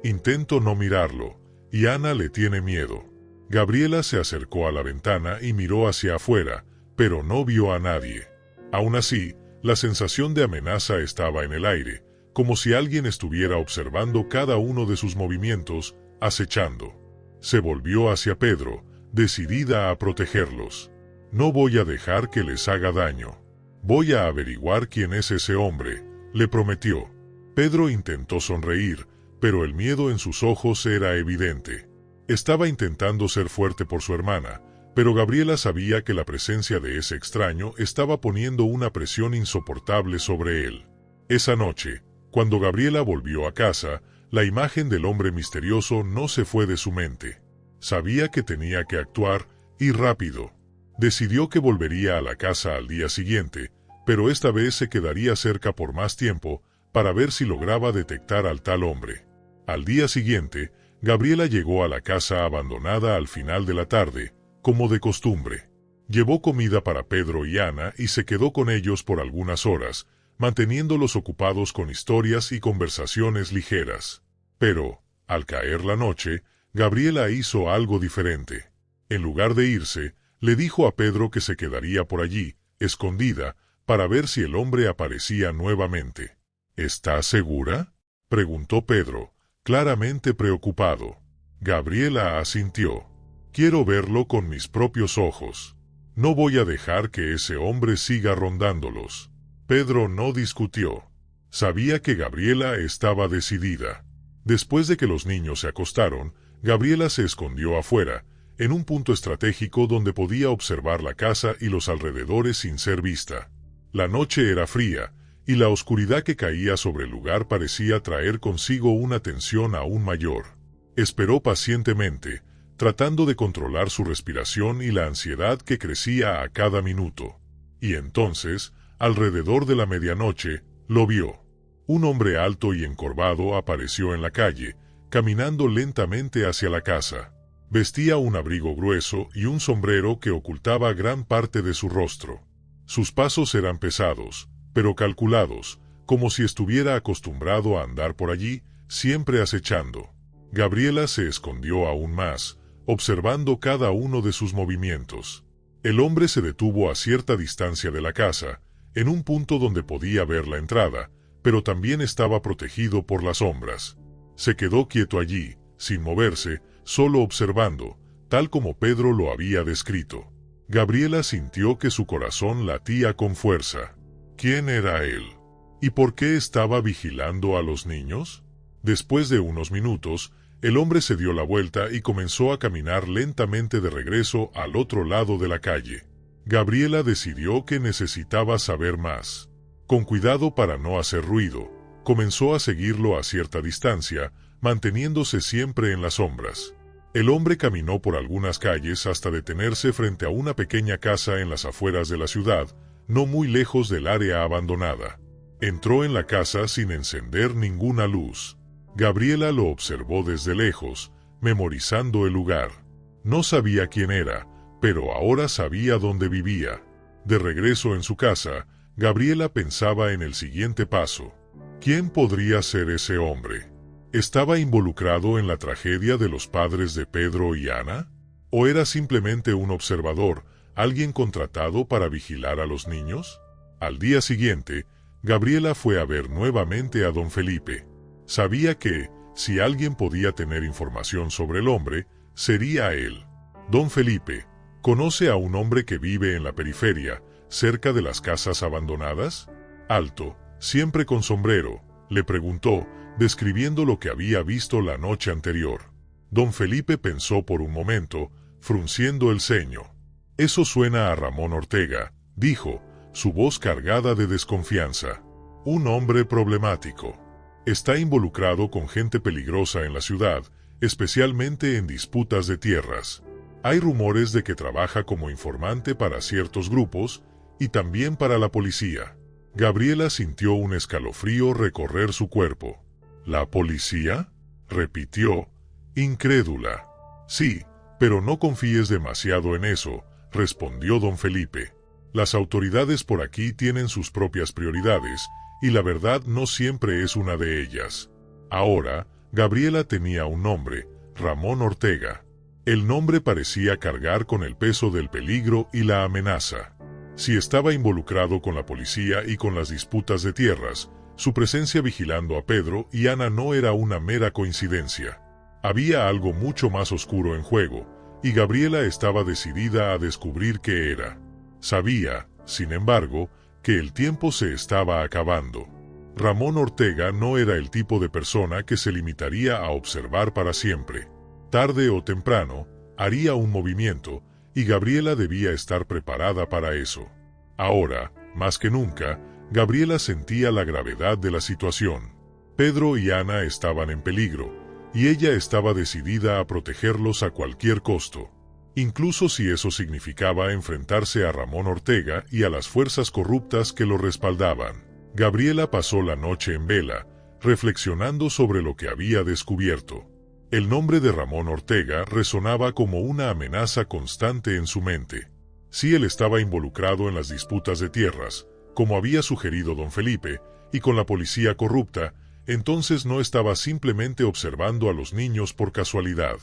Intento no mirarlo, y Ana le tiene miedo. Gabriela se acercó a la ventana y miró hacia afuera, pero no vio a nadie. Aún así, la sensación de amenaza estaba en el aire, como si alguien estuviera observando cada uno de sus movimientos, acechando. Se volvió hacia Pedro, decidida a protegerlos. No voy a dejar que les haga daño. Voy a averiguar quién es ese hombre, le prometió. Pedro intentó sonreír, pero el miedo en sus ojos era evidente. Estaba intentando ser fuerte por su hermana, pero Gabriela sabía que la presencia de ese extraño estaba poniendo una presión insoportable sobre él. Esa noche, cuando Gabriela volvió a casa, la imagen del hombre misterioso no se fue de su mente. Sabía que tenía que actuar, y rápido. Decidió que volvería a la casa al día siguiente, pero esta vez se quedaría cerca por más tiempo, para ver si lograba detectar al tal hombre. Al día siguiente, Gabriela llegó a la casa abandonada al final de la tarde, como de costumbre. Llevó comida para Pedro y Ana y se quedó con ellos por algunas horas, manteniéndolos ocupados con historias y conversaciones ligeras. Pero, al caer la noche, Gabriela hizo algo diferente. En lugar de irse, le dijo a Pedro que se quedaría por allí, escondida, para ver si el hombre aparecía nuevamente. ¿Estás segura?, preguntó Pedro, claramente preocupado. Gabriela asintió. Quiero verlo con mis propios ojos. No voy a dejar que ese hombre siga rondándolos. Pedro no discutió. Sabía que Gabriela estaba decidida. Después de que los niños se acostaron, Gabriela se escondió afuera, en un punto estratégico donde podía observar la casa y los alrededores sin ser vista. La noche era fría, y la oscuridad que caía sobre el lugar parecía traer consigo una tensión aún mayor. Esperó pacientemente, tratando de controlar su respiración y la ansiedad que crecía a cada minuto. Y entonces, alrededor de la medianoche, lo vio. Un hombre alto y encorvado apareció en la calle, caminando lentamente hacia la casa. Vestía un abrigo grueso y un sombrero que ocultaba gran parte de su rostro. Sus pasos eran pesados, pero calculados, como si estuviera acostumbrado a andar por allí, siempre acechando. Gabriela se escondió aún más, observando cada uno de sus movimientos. El hombre se detuvo a cierta distancia de la casa, en un punto donde podía ver la entrada, pero también estaba protegido por las sombras. Se quedó quieto allí, sin moverse, solo observando, tal como Pedro lo había descrito. Gabriela sintió que su corazón latía con fuerza. ¿Quién era él? ¿Y por qué estaba vigilando a los niños? Después de unos minutos, el hombre se dio la vuelta y comenzó a caminar lentamente de regreso al otro lado de la calle. Gabriela decidió que necesitaba saber más. Con cuidado para no hacer ruido, comenzó a seguirlo a cierta distancia, manteniéndose siempre en las sombras. El hombre caminó por algunas calles hasta detenerse frente a una pequeña casa en las afueras de la ciudad, no muy lejos del área abandonada. Entró en la casa sin encender ninguna luz. Gabriela lo observó desde lejos, memorizando el lugar. No sabía quién era, pero ahora sabía dónde vivía. De regreso en su casa, Gabriela pensaba en el siguiente paso. ¿Quién podría ser ese hombre? ¿Estaba involucrado en la tragedia de los padres de Pedro y Ana? ¿O era simplemente un observador, alguien contratado para vigilar a los niños? Al día siguiente, Gabriela fue a ver nuevamente a don Felipe. Sabía que, si alguien podía tener información sobre el hombre, sería él. Don Felipe, ¿conoce a un hombre que vive en la periferia, cerca de las casas abandonadas? Alto, siempre con sombrero, le preguntó, describiendo lo que había visto la noche anterior. Don Felipe pensó por un momento, frunciendo el ceño. Eso suena a Ramón Ortega, dijo, su voz cargada de desconfianza. Un hombre problemático. Está involucrado con gente peligrosa en la ciudad, especialmente en disputas de tierras. Hay rumores de que trabaja como informante para ciertos grupos y también para la policía. Gabriela sintió un escalofrío recorrer su cuerpo. ¿La policía?, repitió, incrédula. Sí, pero no confíes demasiado en eso, respondió don Felipe. Las autoridades por aquí tienen sus propias prioridades, y la verdad no siempre es una de ellas. Ahora, Gabriela tenía un nombre, Ramón Ortega. El nombre parecía cargar con el peso del peligro y la amenaza. Si estaba involucrado con la policía y con las disputas de tierras, su presencia vigilando a Pedro y Ana no era una mera coincidencia. Había algo mucho más oscuro en juego, y Gabriela estaba decidida a descubrir qué era. Sabía, sin embargo, que el tiempo se estaba acabando. Ramón Ortega no era el tipo de persona que se limitaría a observar para siempre. Tarde o temprano, haría un movimiento, y Gabriela debía estar preparada para eso. Ahora, más que nunca, Gabriela sentía la gravedad de la situación. Pedro y Ana estaban en peligro, y ella estaba decidida a protegerlos a cualquier costo. Incluso si eso significaba enfrentarse a Ramón Ortega y a las fuerzas corruptas que lo respaldaban. Gabriela pasó la noche en vela, reflexionando sobre lo que había descubierto. El nombre de Ramón Ortega resonaba como una amenaza constante en su mente. Si él estaba involucrado en las disputas de tierras, como había sugerido don Felipe, y con la policía corrupta, entonces no estaba simplemente observando a los niños por casualidad.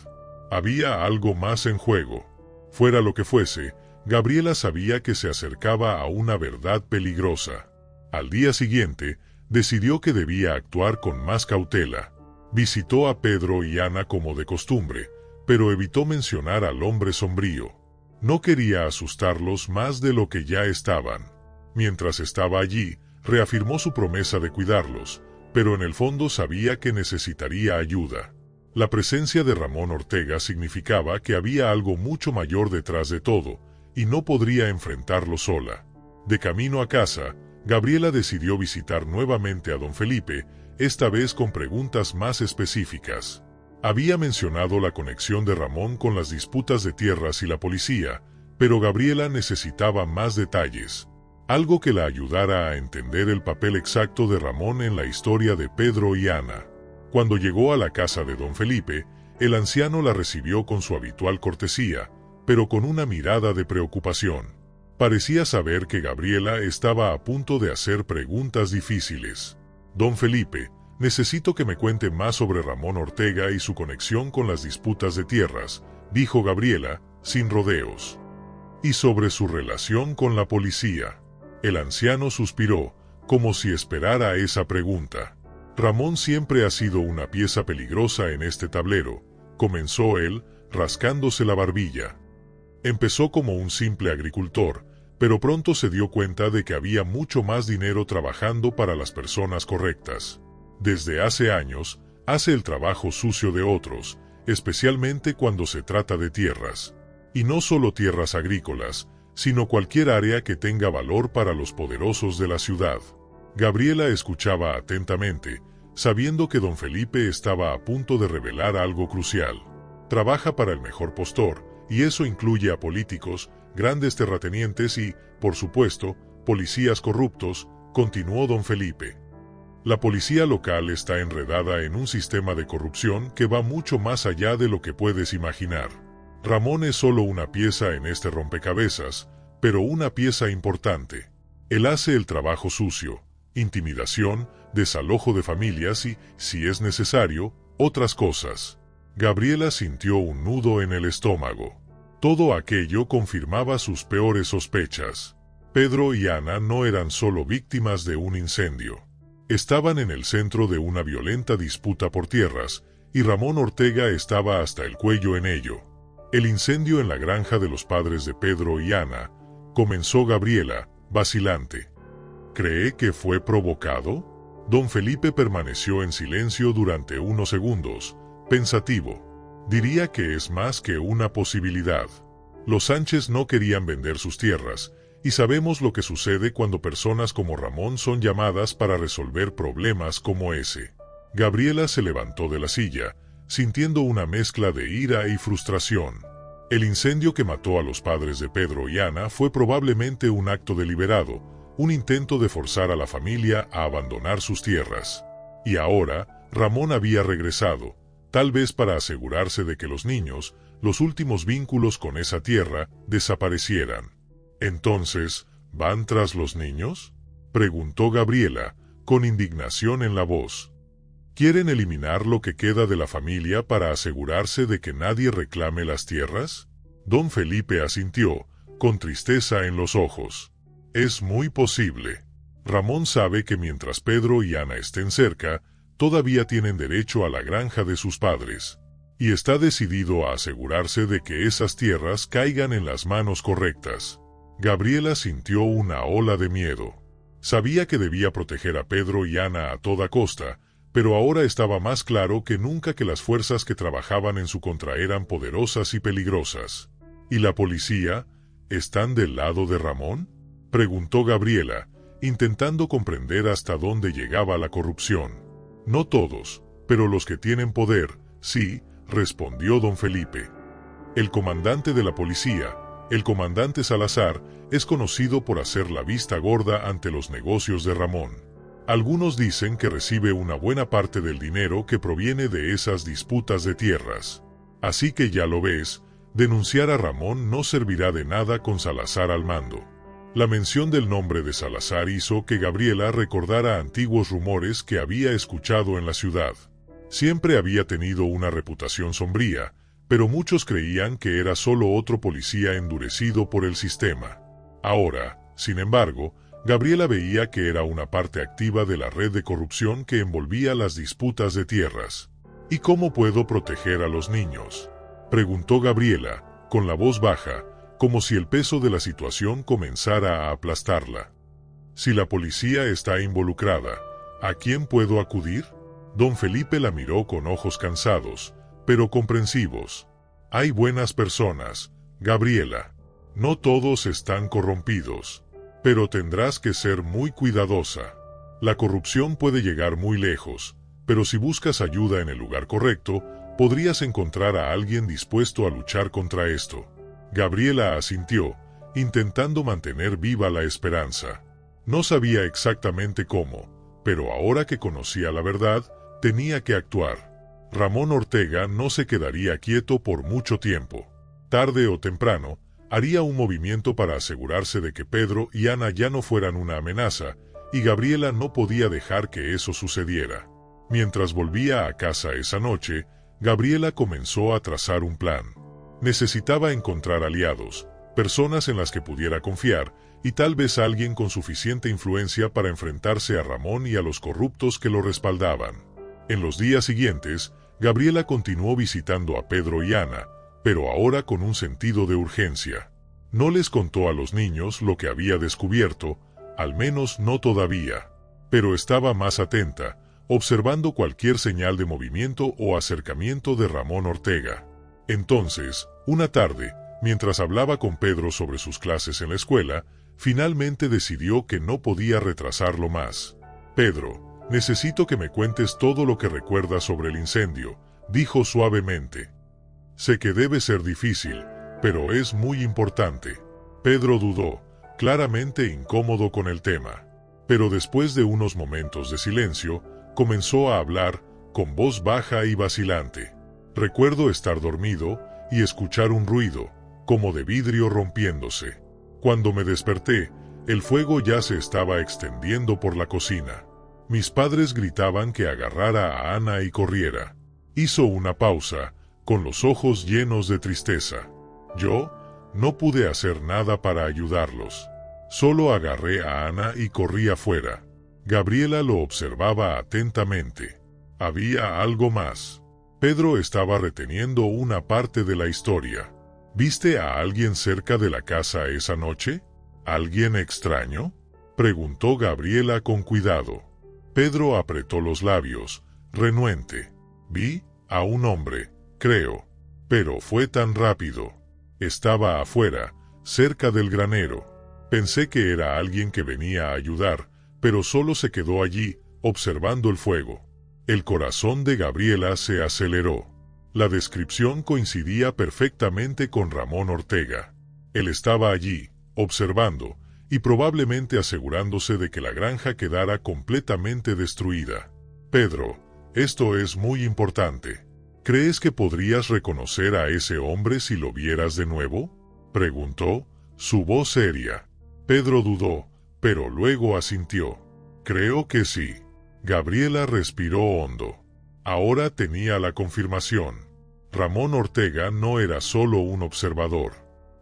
Había algo más en juego. Fuera lo que fuese, Gabriela sabía que se acercaba a una verdad peligrosa. Al día siguiente, decidió que debía actuar con más cautela. Visitó a Pedro y Ana como de costumbre, pero evitó mencionar al hombre sombrío. No quería asustarlos más de lo que ya estaban. Mientras estaba allí, reafirmó su promesa de cuidarlos, pero en el fondo sabía que necesitaría ayuda. La presencia de Ramón Ortega significaba que había algo mucho mayor detrás de todo, y no podría enfrentarlo sola. De camino a casa, Gabriela decidió visitar nuevamente a don Felipe, esta vez con preguntas más específicas. Había mencionado la conexión de Ramón con las disputas de tierras y la policía, pero Gabriela necesitaba más detalles. Algo que la ayudara a entender el papel exacto de Ramón en la historia de Pedro y Ana. Cuando llegó a la casa de don Felipe, el anciano la recibió con su habitual cortesía, pero con una mirada de preocupación. Parecía saber que Gabriela estaba a punto de hacer preguntas difíciles. Don Felipe, necesito que me cuente más sobre Ramón Ortega y su conexión con las disputas de tierras, dijo Gabriela, sin rodeos. Y sobre su relación con la policía. El anciano suspiró, como si esperara esa pregunta. Ramón siempre ha sido una pieza peligrosa en este tablero, comenzó él, rascándose la barbilla. Empezó como un simple agricultor, pero pronto se dio cuenta de que había mucho más dinero trabajando para las personas correctas. Desde hace años, hace el trabajo sucio de otros, especialmente cuando se trata de tierras. Y no solo tierras agrícolas, sino cualquier área que tenga valor para los poderosos de la ciudad. Gabriela escuchaba atentamente, sabiendo que don Felipe estaba a punto de revelar algo crucial. Trabaja para el mejor postor, y eso incluye a políticos, grandes terratenientes y, por supuesto, policías corruptos, continuó don Felipe. La policía local está enredada en un sistema de corrupción que va mucho más allá de lo que puedes imaginar. Ramón es solo una pieza en este rompecabezas, pero una pieza importante. Él hace el trabajo sucio, intimidación, desalojo de familias y, si es necesario, otras cosas. Gabriela sintió un nudo en el estómago. Todo aquello confirmaba sus peores sospechas. Pedro y Ana no eran solo víctimas de un incendio. Estaban en el centro de una violenta disputa por tierras, y Ramón Ortega estaba hasta el cuello en ello. El incendio en la granja de los padres de Pedro y Ana, comenzó Gabriela, vacilante. ¿Cree que fue provocado? Don Felipe permaneció en silencio durante unos segundos, pensativo. Diría que es más que una posibilidad. Los Sánchez no querían vender sus tierras, y sabemos lo que sucede cuando personas como Ramón son llamadas para resolver problemas como ese. Gabriela se levantó de la silla, sintiendo una mezcla de ira y frustración. El incendio que mató a los padres de Pedro y Ana fue probablemente un acto deliberado, un intento de forzar a la familia a abandonar sus tierras. Y ahora, Ramón había regresado, tal vez para asegurarse de que los niños, los últimos vínculos con esa tierra, desaparecieran. Entonces, ¿van tras los niños?, preguntó Gabriela, con indignación en la voz. ¿Quieren eliminar lo que queda de la familia para asegurarse de que nadie reclame las tierras? Don Felipe asintió, con tristeza en los ojos. Es muy posible. Ramón sabe que mientras Pedro y Ana estén cerca, todavía tienen derecho a la granja de sus padres. Y está decidido a asegurarse de que esas tierras caigan en las manos correctas. Gabriela sintió una ola de miedo. Sabía que debía proteger a Pedro y Ana a toda costa, pero ahora estaba más claro que nunca que las fuerzas que trabajaban en su contra eran poderosas y peligrosas. ¿Y la policía? ¿Están del lado de Ramón?, preguntó Gabriela, intentando comprender hasta dónde llegaba la corrupción. No todos, pero los que tienen poder, sí, respondió don Felipe. El comandante de la policía, el comandante Salazar, es conocido por hacer la vista gorda ante los negocios de Ramón. Algunos dicen que recibe una buena parte del dinero que proviene de esas disputas de tierras. Así que ya lo ves, denunciar a Ramón no servirá de nada con Salazar al mando. La mención del nombre de Salazar hizo que Gabriela recordara antiguos rumores que había escuchado en la ciudad. Siempre había tenido una reputación sombría, pero muchos creían que era solo otro policía endurecido por el sistema. Ahora, sin embargo, Gabriela veía que era una parte activa de la red de corrupción que envolvía las disputas de tierras. ¿Y cómo puedo proteger a los niños?, preguntó Gabriela, con la voz baja, como si el peso de la situación comenzara a aplastarla. Si la policía está involucrada, ¿a quién puedo acudir? Don Felipe la miró con ojos cansados, pero comprensivos. Hay buenas personas, Gabriela. No todos están corrompidos. Pero tendrás que ser muy cuidadosa. La corrupción puede llegar muy lejos, pero si buscas ayuda en el lugar correcto, podrías encontrar a alguien dispuesto a luchar contra esto. Gabriela asintió, intentando mantener viva la esperanza. No sabía exactamente cómo, pero ahora que conocía la verdad, tenía que actuar. Ramón Ortega no se quedaría quieto por mucho tiempo. Tarde o temprano, haría un movimiento para asegurarse de que Pedro y Ana ya no fueran una amenaza, y Gabriela no podía dejar que eso sucediera. Mientras volvía a casa esa noche, Gabriela comenzó a trazar un plan. Necesitaba encontrar aliados, personas en las que pudiera confiar, y tal vez alguien con suficiente influencia para enfrentarse a Ramón y a los corruptos que lo respaldaban. En los días siguientes, Gabriela continuó visitando a Pedro y Ana, pero ahora con un sentido de urgencia. No les contó a los niños lo que había descubierto, al menos no todavía, pero estaba más atenta, observando cualquier señal de movimiento o acercamiento de Ramón Ortega. Entonces, una tarde, mientras hablaba con Pedro sobre sus clases en la escuela, finalmente decidió que no podía retrasarlo más. «Pedro, necesito que me cuentes todo lo que recuerdas sobre el incendio», dijo suavemente. «Sé que debe ser difícil, pero es muy importante». Pedro dudó, claramente incómodo con el tema. Pero después de unos momentos de silencio, comenzó a hablar, con voz baja y vacilante. «Recuerdo estar dormido y escuchar un ruido, como de vidrio rompiéndose. Cuando me desperté, El fuego ya se estaba extendiendo por la cocina. Mis padres gritaban que agarrara a Ana y corriera. Hizo una pausa, con los ojos llenos de tristeza. Yo no pude hacer nada para ayudarlos. Solo agarré a Ana y corrí afuera. Gabriela lo observaba atentamente. Había algo más. Pedro estaba reteniendo una parte de la historia. ¿Viste a alguien cerca de la casa esa noche? ¿Alguien extraño?, preguntó Gabriela con cuidado. Pedro apretó los labios, renuente. Vi a un hombre, creo. Pero fue tan rápido. Estaba afuera, cerca del granero. Pensé que era alguien que venía a ayudar, pero solo se quedó allí, observando el fuego. El corazón de Gabriela se aceleró. La descripción coincidía perfectamente con Ramón Ortega. Él estaba allí, observando, y probablemente asegurándose de que la granja quedara completamente destruida. Pedro, esto es muy importante. ¿Crees que podrías reconocer a ese hombre si lo vieras de nuevo?, preguntó, su voz seria. Pedro dudó, pero luego asintió. Creo que sí. Gabriela respiró hondo. Ahora tenía la confirmación. Ramón Ortega no era solo un observador.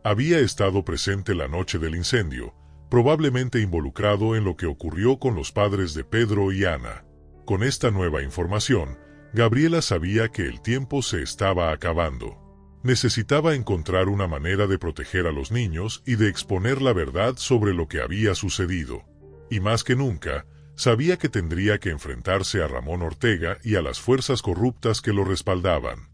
Había estado presente la noche del incendio, probablemente involucrado en lo que ocurrió con los padres de Pedro y Ana. Con esta nueva información, Gabriela sabía que el tiempo se estaba acabando. Necesitaba encontrar una manera de proteger a los niños y de exponer la verdad sobre lo que había sucedido. Y más que nunca, sabía que tendría que enfrentarse a Ramón Ortega y a las fuerzas corruptas que lo respaldaban.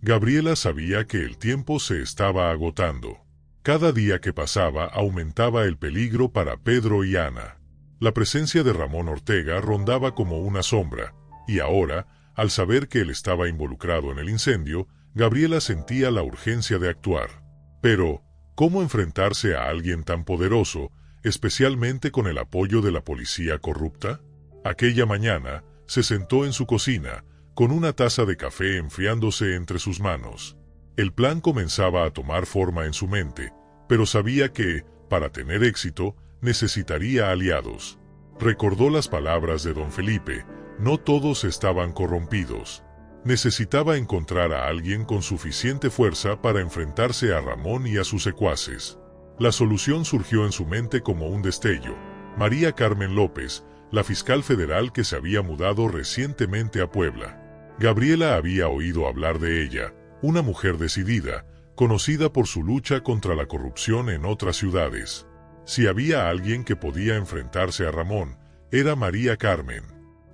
Gabriela sabía que el tiempo se estaba agotando. Cada día que pasaba aumentaba el peligro para Pedro y Ana. La presencia de Ramón Ortega rondaba como una sombra, y ahora, al saber que él estaba involucrado en el incendio, Gabriela sentía la urgencia de actuar. Pero, ¿cómo enfrentarse a alguien tan poderoso, especialmente con el apoyo de la policía corrupta? Aquella mañana, se sentó en su cocina, con una taza de café enfriándose entre sus manos. El plan comenzaba a tomar forma en su mente, pero sabía que, para tener éxito, necesitaría aliados. Recordó las palabras de don Felipe: no todos estaban corrompidos. Necesitaba encontrar a alguien con suficiente fuerza para enfrentarse a Ramón y a sus secuaces. La solución surgió en su mente como un destello. María Carmen López, la fiscal federal que se había mudado recientemente a Puebla. Gabriela había oído hablar de ella, una mujer decidida, conocida por su lucha contra la corrupción en otras ciudades. Si había alguien que podía enfrentarse a Ramón, era María Carmen.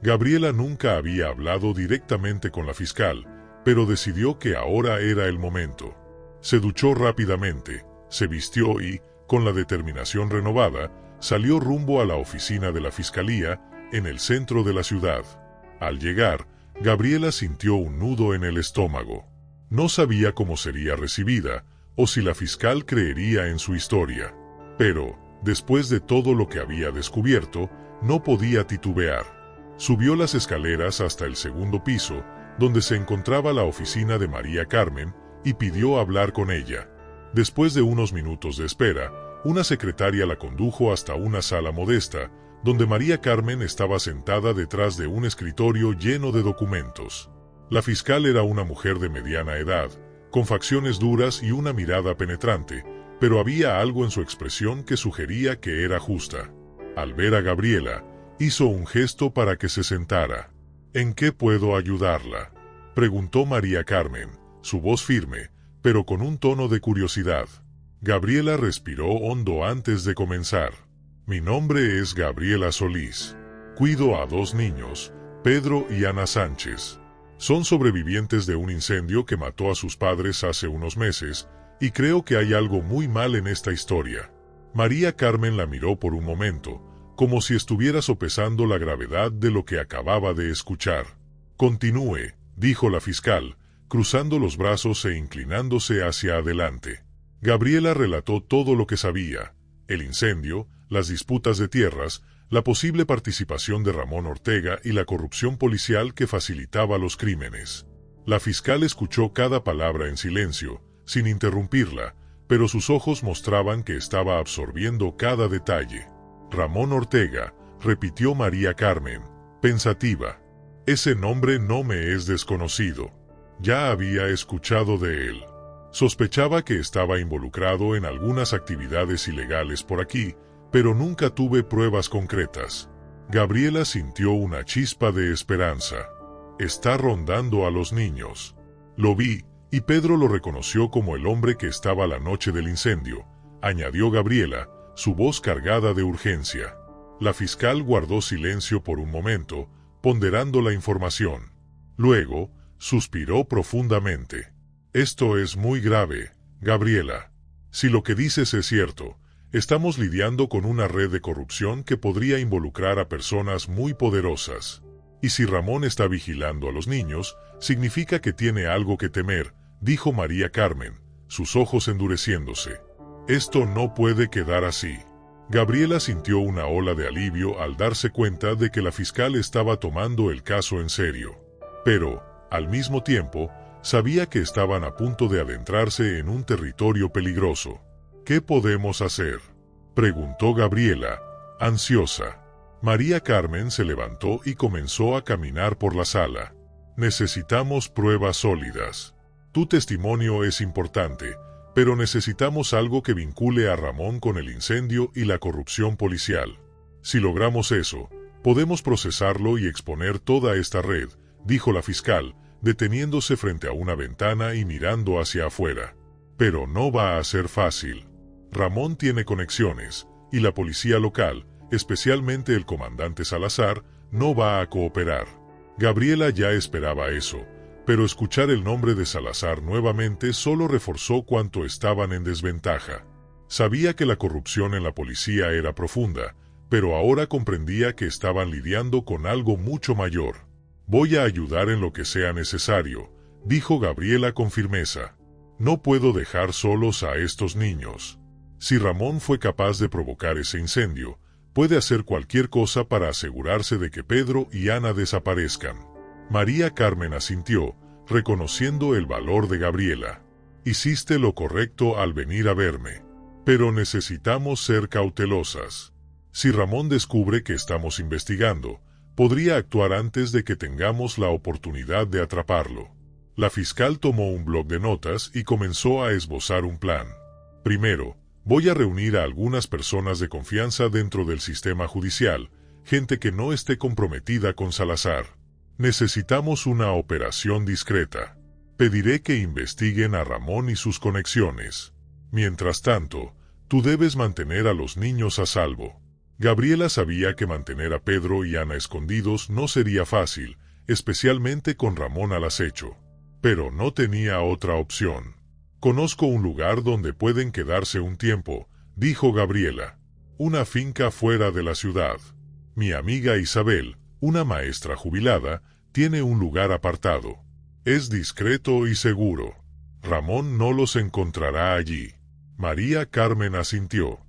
Gabriela nunca había hablado directamente con la fiscal, pero decidió que ahora era el momento. Se duchó rápidamente, se vistió y, con la determinación renovada, salió rumbo a la oficina de la fiscalía, en el centro de la ciudad. Al llegar, Gabriela sintió un nudo en el estómago. No sabía cómo sería recibida, o si la fiscal creería en su historia. Pero, después de todo lo que había descubierto, no podía titubear. Subió las escaleras hasta el segundo piso, donde se encontraba la oficina de María Carmen, y pidió hablar con ella. Después de unos minutos de espera, una secretaria la condujo hasta una sala modesta, donde María Carmen estaba sentada detrás de un escritorio lleno de documentos. La fiscal era una mujer de mediana edad, con facciones duras y una mirada penetrante, pero había algo en su expresión que sugería que era justa. Al ver a Gabriela, hizo un gesto para que se sentara. ¿En qué puedo ayudarla?, preguntó María Carmen, su voz firme, pero con un tono de curiosidad. Gabriela respiró hondo antes de comenzar. Mi nombre es Gabriela Solís. Cuido a 2 niños, Pedro y Ana Sánchez. Son sobrevivientes de un incendio que mató a sus padres hace unos meses, y creo que hay algo muy mal en esta historia. María Carmen la miró por un momento, como si estuviera sopesando la gravedad de lo que acababa de escuchar. Continúe, dijo la fiscal, cruzando los brazos e inclinándose hacia adelante. Gabriela relató todo lo que sabía: el incendio, las disputas de tierras, la posible participación de Ramón Ortega y la corrupción policial que facilitaba los crímenes. La fiscal escuchó cada palabra en silencio, sin interrumpirla, pero sus ojos mostraban que estaba absorbiendo cada detalle. Ramón Ortega, repitió María Carmen, pensativa. Ese nombre no me es desconocido. Ya había escuchado de él. Sospechaba que estaba involucrado en algunas actividades ilegales por aquí, pero nunca tuve pruebas concretas. Gabriela sintió una chispa de esperanza. Está rondando a los niños. Lo vi, y Pedro lo reconoció como el hombre que estaba la noche del incendio, añadió Gabriela, su voz cargada de urgencia. La fiscal guardó silencio por un momento, ponderando la información. Luego, suspiró profundamente. Esto es muy grave, Gabriela. Si lo que dices es cierto, estamos lidiando con una red de corrupción que podría involucrar a personas muy poderosas. Y si Ramón está vigilando a los niños, significa que tiene algo que temer, dijo María Carmen, sus ojos endureciéndose. Esto no puede quedar así. Gabriela sintió una ola de alivio al darse cuenta de que la fiscal estaba tomando el caso en serio. Pero, al mismo tiempo, sabía que estaban a punto de adentrarse en un territorio peligroso. ¿Qué podemos hacer?, preguntó Gabriela, ansiosa. María Carmen se levantó y comenzó a caminar por la sala. Necesitamos pruebas sólidas. Tu testimonio es importante, pero necesitamos algo que vincule a Ramón con el incendio y la corrupción policial. Si logramos eso, podemos procesarlo y exponer toda esta red, dijo la fiscal, deteniéndose frente a una ventana y mirando hacia afuera. Pero no va a ser fácil. Ramón tiene conexiones, y la policía local, especialmente el comandante Salazar, no va a cooperar. Gabriela ya esperaba eso, pero escuchar el nombre de Salazar nuevamente solo reforzó cuánto estaban en desventaja. Sabía que la corrupción en la policía era profunda, pero ahora comprendía que estaban lidiando con algo mucho mayor. Voy a ayudar en lo que sea necesario, dijo Gabriela con firmeza. No puedo dejar solos a estos niños. Si Ramón fue capaz de provocar ese incendio, puede hacer cualquier cosa para asegurarse de que Pedro y Ana desaparezcan. María Carmen asintió, reconociendo el valor de Gabriela. Hiciste lo correcto al venir a verme. Pero necesitamos ser cautelosas. Si Ramón descubre que estamos investigando, podría actuar antes de que tengamos la oportunidad de atraparlo. La fiscal tomó un bloc de notas y comenzó a esbozar un plan. Primero, voy a reunir a algunas personas de confianza dentro del sistema judicial, gente que no esté comprometida con Salazar. Necesitamos una operación discreta. Pediré que investiguen a Ramón y sus conexiones. Mientras tanto, tú debes mantener a los niños a salvo. Gabriela sabía que mantener a Pedro y Ana escondidos no sería fácil, especialmente con Ramón al acecho. Pero no tenía otra opción. Conozco un lugar donde pueden quedarse un tiempo, dijo Gabriela. Una finca fuera de la ciudad. Mi amiga Isabel, una maestra jubilada, tiene un lugar apartado. Es discreto y seguro. Ramón no los encontrará allí. María Carmen asintió.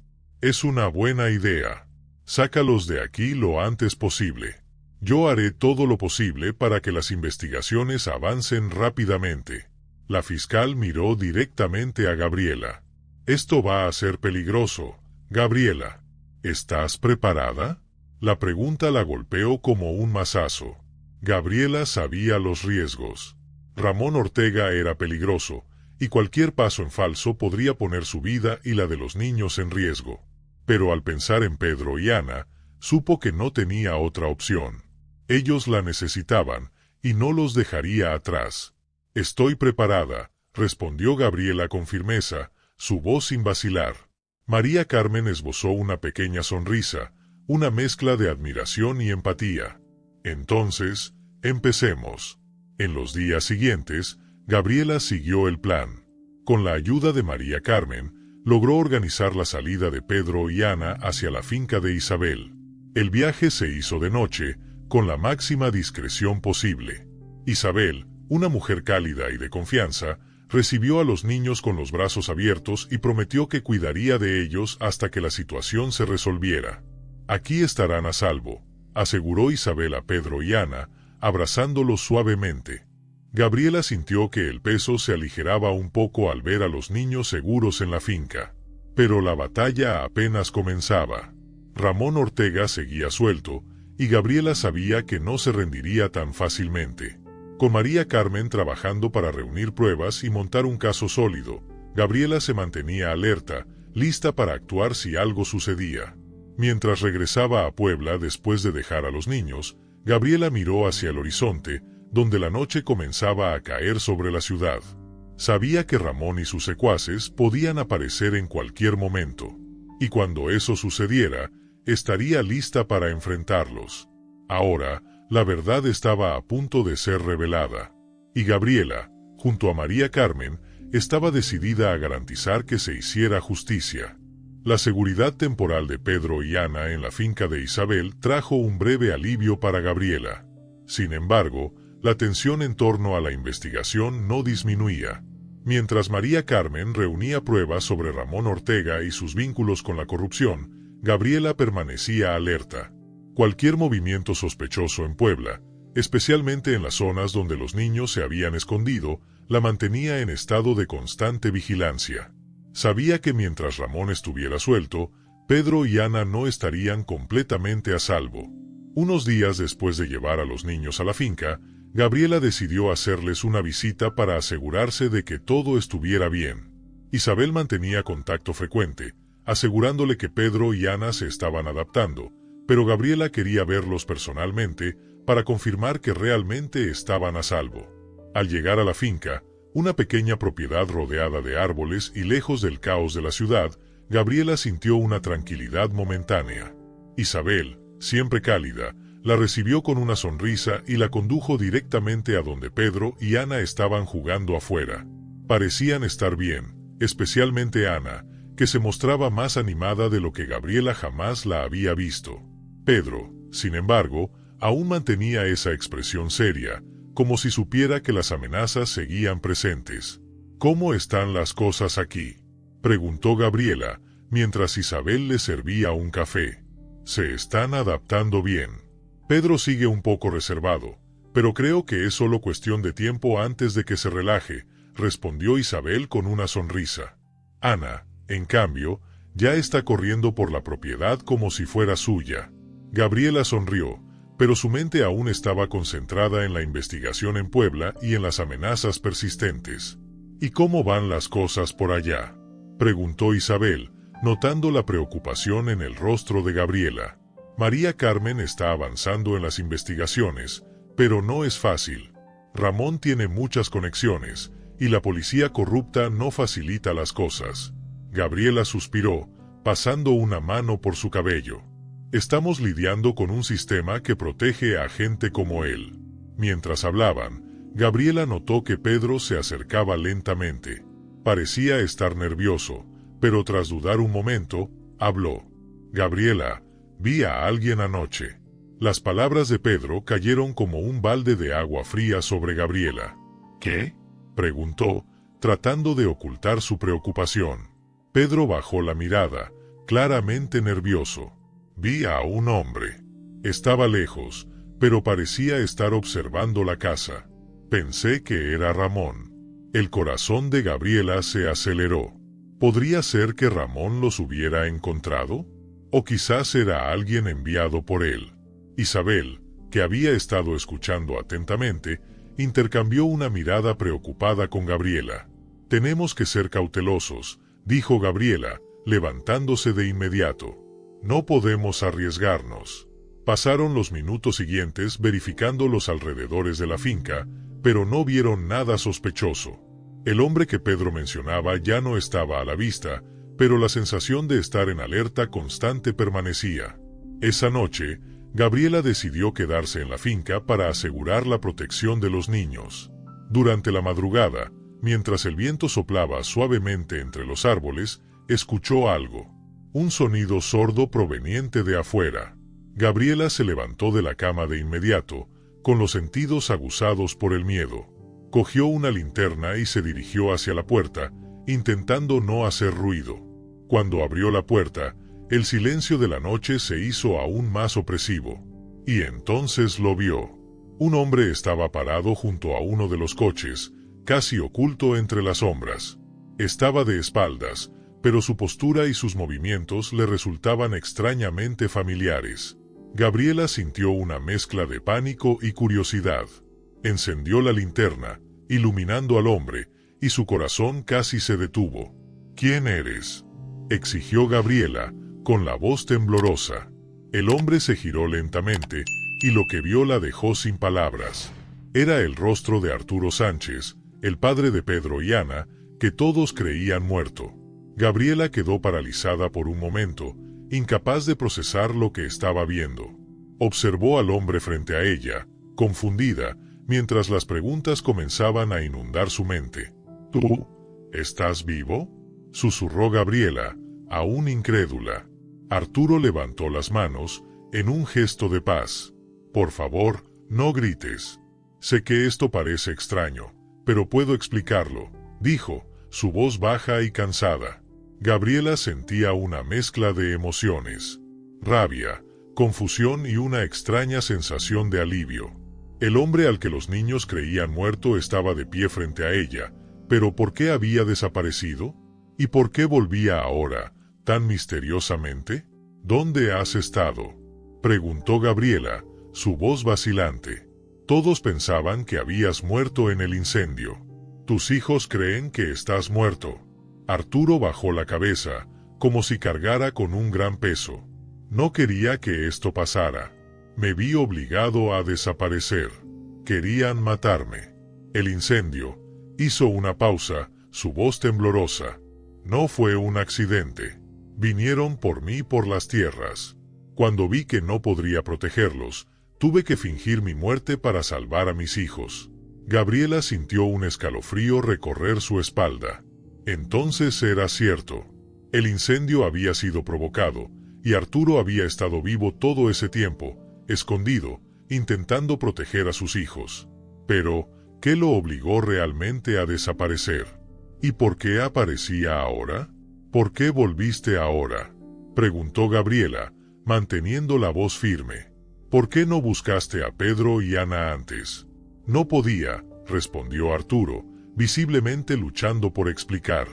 Es una buena idea. Sácalos de aquí lo antes posible. Yo haré todo lo posible para que las investigaciones avancen rápidamente. La fiscal miró directamente a Gabriela. Esto va a ser peligroso, Gabriela. ¿Estás preparada? La pregunta la golpeó como un mazazo. Gabriela sabía los riesgos. Ramón Ortega era peligroso, y cualquier paso en falso podría poner su vida y la de los niños en riesgo. Pero al pensar en Pedro y Ana, supo que no tenía otra opción. Ellos la necesitaban, y no los dejaría atrás. Estoy preparada, respondió Gabriela con firmeza, su voz sin vacilar. María Carmen esbozó una pequeña sonrisa, una mezcla de admiración y empatía. Entonces, empecemos. En los días siguientes, Gabriela siguió el plan. Con la ayuda de María Carmen, logró organizar la salida de Pedro y Ana hacia la finca de Isabel. El viaje se hizo de noche, con la máxima discreción posible. Isabel, una mujer cálida y de confianza, recibió a los niños con los brazos abiertos y prometió que cuidaría de ellos hasta que la situación se resolviera. Aquí estarán a salvo, aseguró Isabel a Pedro y Ana, abrazándolos suavemente. Gabriela sintió que el peso se aligeraba un poco al ver a los niños seguros en la finca. Pero la batalla apenas comenzaba. Ramón Ortega seguía suelto, y Gabriela sabía que no se rendiría tan fácilmente. Con María Carmen trabajando para reunir pruebas y montar un caso sólido, Gabriela se mantenía alerta, lista para actuar si algo sucedía. Mientras regresaba a Puebla después de dejar a los niños, Gabriela miró hacia el horizonte, donde la noche comenzaba a caer sobre la ciudad. Sabía que Ramón y sus secuaces podían aparecer en cualquier momento, y cuando eso sucediera, estaría lista para enfrentarlos. Ahora, la verdad estaba a punto de ser revelada, y Gabriela, junto a María Carmen, estaba decidida a garantizar que se hiciera justicia. La seguridad temporal de Pedro y Ana en la finca de Isabel trajo un breve alivio para Gabriela. Sin embargo, la tensión en torno a la investigación no disminuía. Mientras María Carmen reunía pruebas sobre Ramón Ortega y sus vínculos con la corrupción, Gabriela permanecía alerta. Cualquier movimiento sospechoso en Puebla, especialmente en las zonas donde los niños se habían escondido, la mantenía en estado de constante vigilancia. Sabía que mientras Ramón estuviera suelto, Pedro y Ana no estarían completamente a salvo. Unos días después de llevar a los niños a la finca, Gabriela decidió hacerles una visita para asegurarse de que todo estuviera bien. Isabel mantenía contacto frecuente, asegurándole que Pedro y Ana se estaban adaptando, pero Gabriela quería verlos personalmente para confirmar que realmente estaban a salvo. Al llegar a la finca, una pequeña propiedad rodeada de árboles y lejos del caos de la ciudad, Gabriela sintió una tranquilidad momentánea. Isabel, siempre cálida, la recibió con una sonrisa y la condujo directamente a donde Pedro y Ana estaban jugando afuera. Parecían estar bien, especialmente Ana, que se mostraba más animada de lo que Gabriela jamás la había visto. Pedro, sin embargo, aún mantenía esa expresión seria, como si supiera que las amenazas seguían presentes. ¿Cómo están las cosas aquí?, preguntó Gabriela, mientras Isabel le servía un café. Se están adaptando bien. Pedro sigue un poco reservado, pero creo que es solo cuestión de tiempo antes de que se relaje, respondió Isabel con una sonrisa. Ana, en cambio, ya está corriendo por la propiedad como si fuera suya. Gabriela sonrió, pero su mente aún estaba concentrada en la investigación en Puebla y en las amenazas persistentes. ¿Y cómo van las cosas por allá?, preguntó Isabel, notando la preocupación en el rostro de Gabriela. María Carmen está avanzando en las investigaciones, pero no es fácil. Ramón tiene muchas conexiones, y la policía corrupta no facilita las cosas. Gabriela suspiró, pasando una mano por su cabello. Estamos lidiando con un sistema que protege a gente como él. Mientras hablaban, Gabriela notó que Pedro se acercaba lentamente. Parecía estar nervioso, pero tras dudar un momento, habló. Gabriela, vi a alguien anoche. Las palabras de Pedro cayeron como un balde de agua fría sobre Gabriela. ¿Qué?, preguntó, tratando de ocultar su preocupación. Pedro bajó la mirada, claramente nervioso. Vi a un hombre. Estaba lejos, pero parecía estar observando la casa. Pensé que era Ramón. El corazón de Gabriela se aceleró. ¿Podría ser que Ramón los hubiera encontrado? O quizás era alguien enviado por él. Isabel, que había estado escuchando atentamente, intercambió una mirada preocupada con Gabriela. Tenemos que ser cautelosos, dijo Gabriela, levantándose de inmediato. No podemos arriesgarnos. Pasaron los minutos siguientes verificando los alrededores de la finca, pero no vieron nada sospechoso. El hombre que Pedro mencionaba ya no estaba a la vista, pero la sensación de estar en alerta constante permanecía. Esa noche, Gabriela decidió quedarse en la finca para asegurar la protección de los niños. Durante la madrugada, mientras el viento soplaba suavemente entre los árboles, escuchó algo. Un sonido sordo proveniente de afuera. Gabriela se levantó de la cama de inmediato, con los sentidos aguzados por el miedo. Cogió una linterna y se dirigió hacia la puerta, intentando no hacer ruido. Cuando abrió la puerta, el silencio de la noche se hizo aún más opresivo. Y entonces lo vio. Un hombre estaba parado junto a uno de los coches, casi oculto entre las sombras. Estaba de espaldas, pero su postura y sus movimientos le resultaban extrañamente familiares. Gabriela sintió una mezcla de pánico y curiosidad. Encendió la linterna, iluminando al hombre, y su corazón casi se detuvo. «¿Quién eres?», exigió Gabriela, con la voz temblorosa. El hombre se giró lentamente, y lo que vio la dejó sin palabras. Era el rostro de Arturo Sánchez, el padre de Pedro y Ana, que todos creían muerto. Gabriela quedó paralizada por un momento, incapaz de procesar lo que estaba viendo. Observó al hombre frente a ella, confundida, mientras las preguntas comenzaban a inundar su mente. «¿Tú estás vivo?», susurró Gabriela, aún incrédula. Arturo levantó las manos, en un gesto de paz. «Por favor, no grites. Sé que esto parece extraño, pero puedo explicarlo», dijo, su voz baja y cansada. Gabriela sentía una mezcla de emociones: rabia, confusión y una extraña sensación de alivio. El hombre al que los niños creían muerto estaba de pie frente a ella, pero ¿por qué había desaparecido? ¿Y por qué volvía ahora, tan misteriosamente? «¿Dónde has estado?», preguntó Gabriela, su voz vacilante. «Todos pensaban que habías muerto en el incendio. Tus hijos creen que estás muerto». Arturo bajó la cabeza, como si cargara con un gran peso. «No quería que esto pasara. Me vi obligado a desaparecer. Querían matarme». El incendio. Hizo una pausa, su voz temblorosa. «No fue un accidente. Vinieron por mí por las tierras. Cuando vi que no podría protegerlos, tuve que fingir mi muerte para salvar a mis hijos». Gabriela sintió un escalofrío recorrer su espalda. Entonces era cierto. El incendio había sido provocado, y Arturo había estado vivo todo ese tiempo, escondido, intentando proteger a sus hijos. Pero, ¿qué lo obligó realmente a desaparecer? ¿Y por qué aparecía ahora? «¿Por qué volviste ahora?», preguntó Gabriela, manteniendo la voz firme. «¿Por qué no buscaste a Pedro y Ana antes?». «No podía», respondió Arturo, visiblemente luchando por explicar.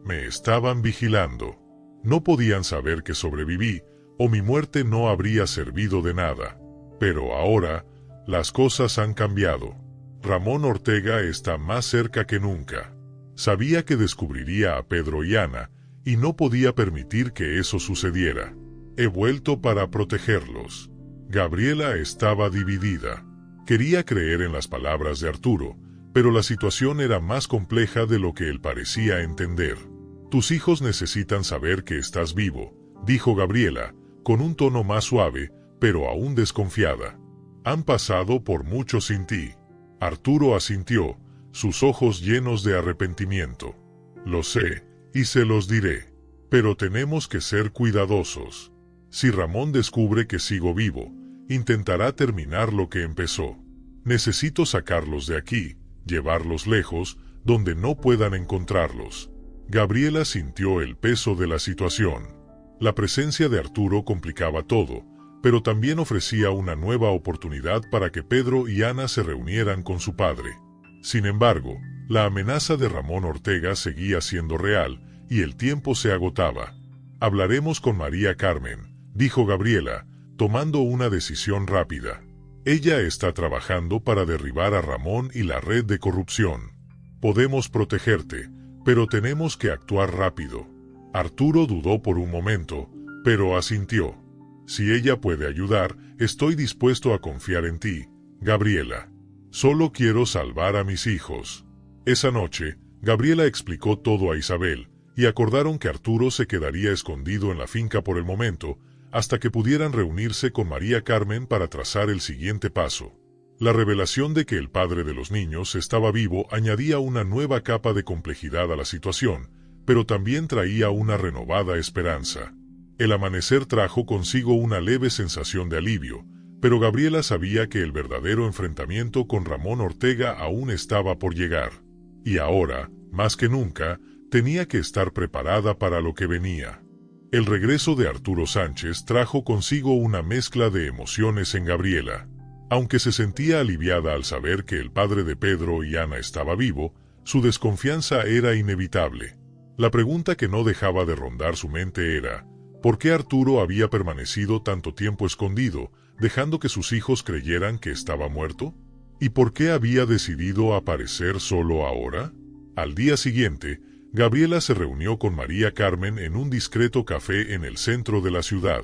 «Me estaban vigilando. No podían saber que sobreviví, o mi muerte no habría servido de nada. Pero ahora, las cosas han cambiado. Ramón Ortega está más cerca que nunca. Sabía que descubriría a Pedro y Ana, y no podía permitir que eso sucediera. He vuelto para protegerlos». Gabriela estaba dividida. Quería creer en las palabras de Arturo, pero la situación era más compleja de lo que él parecía entender. «Tus hijos necesitan saber que estás vivo», dijo Gabriela, con un tono más suave, pero aún desconfiada. «Han pasado por mucho sin ti». Arturo asintió, sus ojos llenos de arrepentimiento. «Lo sé, y se los diré. Pero tenemos que ser cuidadosos. Si Ramón descubre que sigo vivo, intentará terminar lo que empezó. Necesito sacarlos de aquí, llevarlos lejos, donde no puedan encontrarlos». Gabriela sintió el peso de la situación. La presencia de Arturo complicaba todo, pero también ofrecía una nueva oportunidad para que Pedro y Ana se reunieran con su padre. Sin embargo, la amenaza de Ramón Ortega seguía siendo real, y el tiempo se agotaba. «Hablaremos con María Carmen», dijo Gabriela, tomando una decisión rápida. «Ella está trabajando para derribar a Ramón y la red de corrupción. Podemos protegerte, pero tenemos que actuar rápido». Arturo dudó por un momento, pero asintió. «Si ella puede ayudar, estoy dispuesto a confiar en ti, Gabriela. Solo quiero salvar a mis hijos». Esa noche, Gabriela explicó todo a Isabel, y acordaron que Arturo se quedaría escondido en la finca por el momento, hasta que pudieran reunirse con María Carmen para trazar el siguiente paso. La revelación de que el padre de los niños estaba vivo añadía una nueva capa de complejidad a la situación, pero también traía una renovada esperanza. El amanecer trajo consigo una leve sensación de alivio, pero Gabriela sabía que el verdadero enfrentamiento con Ramón Ortega aún estaba por llegar. Y ahora, más que nunca, tenía que estar preparada para lo que venía. El regreso de Arturo Sánchez trajo consigo una mezcla de emociones en Gabriela. Aunque se sentía aliviada al saber que el padre de Pedro y Ana estaba vivo, su desconfianza era inevitable. La pregunta que no dejaba de rondar su mente era, ¿por qué Arturo había permanecido tanto tiempo escondido, dejando que sus hijos creyeran que estaba muerto? ¿Y por qué había decidido aparecer solo ahora? Al día siguiente, Gabriela se reunió con María Carmen en un discreto café en el centro de la ciudad.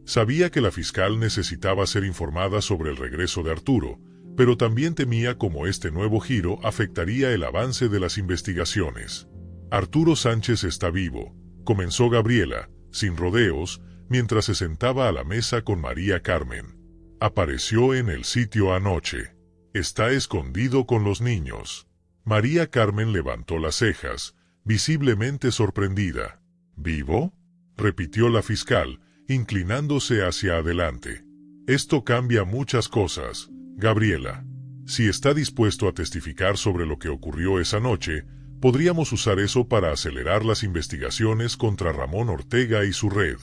Sabía que la fiscal necesitaba ser informada sobre el regreso de Arturo, pero también temía cómo este nuevo giro afectaría el avance de las investigaciones. Arturo Sánchez está vivo, comenzó Gabriela, sin rodeos, mientras se sentaba a la mesa con María Carmen. Apareció en el sitio anoche. Está escondido con los niños. María Carmen levantó las cejas, visiblemente sorprendida. ¿Vivo?, repitió la fiscal, inclinándose hacia adelante. Esto cambia muchas cosas, Gabriela. Si está dispuesto a testificar sobre lo que ocurrió esa noche, podríamos usar eso para acelerar las investigaciones contra Ramón Ortega y su red.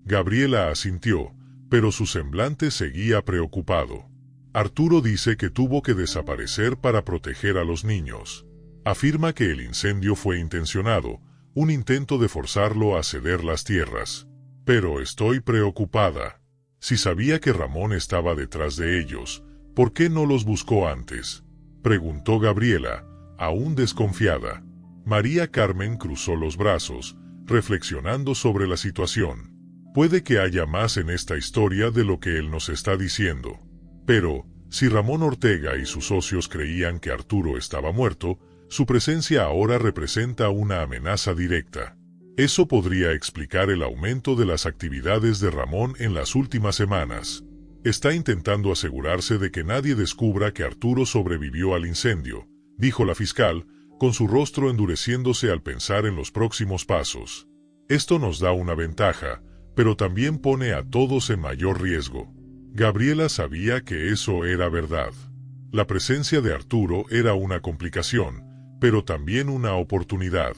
Gabriela asintió, pero su semblante seguía preocupado. Arturo dice que tuvo que desaparecer para proteger a los niños. Afirma que el incendio fue intencionado, un intento de forzarlo a ceder las tierras. Pero estoy preocupada. Si sabía que Ramón estaba detrás de ellos, ¿por qué no los buscó antes?, preguntó Gabriela, aún desconfiada. María Carmen cruzó los brazos, reflexionando sobre la situación. Puede que haya más en esta historia de lo que él nos está diciendo. Pero, si Ramón Ortega y sus socios creían que Arturo estaba muerto, su presencia ahora representa una amenaza directa. Eso podría explicar el aumento de las actividades de Ramón en las últimas semanas. Está intentando asegurarse de que nadie descubra que Arturo sobrevivió al incendio, dijo la fiscal, con su rostro endureciéndose al pensar en los próximos pasos. Esto nos da una ventaja, pero también pone a todos en mayor riesgo. Gabriela sabía que eso era verdad. La presencia de Arturo era una complicación, pero también una oportunidad.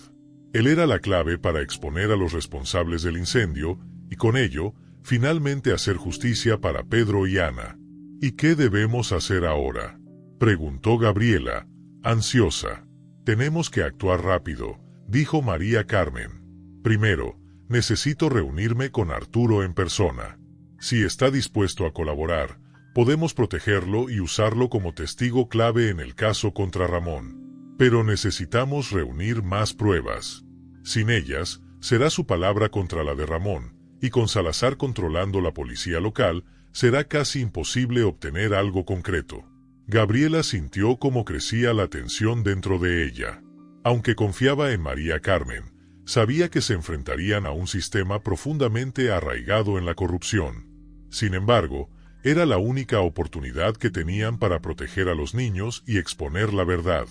Él era la clave para exponer a los responsables del incendio, y con ello, finalmente hacer justicia para Pedro y Ana. ¿Y qué debemos hacer ahora?, preguntó Gabriela, ansiosa. Tenemos que actuar rápido, dijo María Carmen. Primero, necesito reunirme con Arturo en persona. Si está dispuesto a colaborar, podemos protegerlo y usarlo como testigo clave en el caso contra Ramón. Pero necesitamos reunir más pruebas. Sin ellas, será su palabra contra la de Ramón, y con Salazar controlando la policía local, será casi imposible obtener algo concreto. Gabriela sintió cómo crecía la tensión dentro de ella. Aunque confiaba en María Carmen, sabía que se enfrentarían a un sistema profundamente arraigado en la corrupción. Sin embargo, era la única oportunidad que tenían para proteger a los niños y exponer la verdad.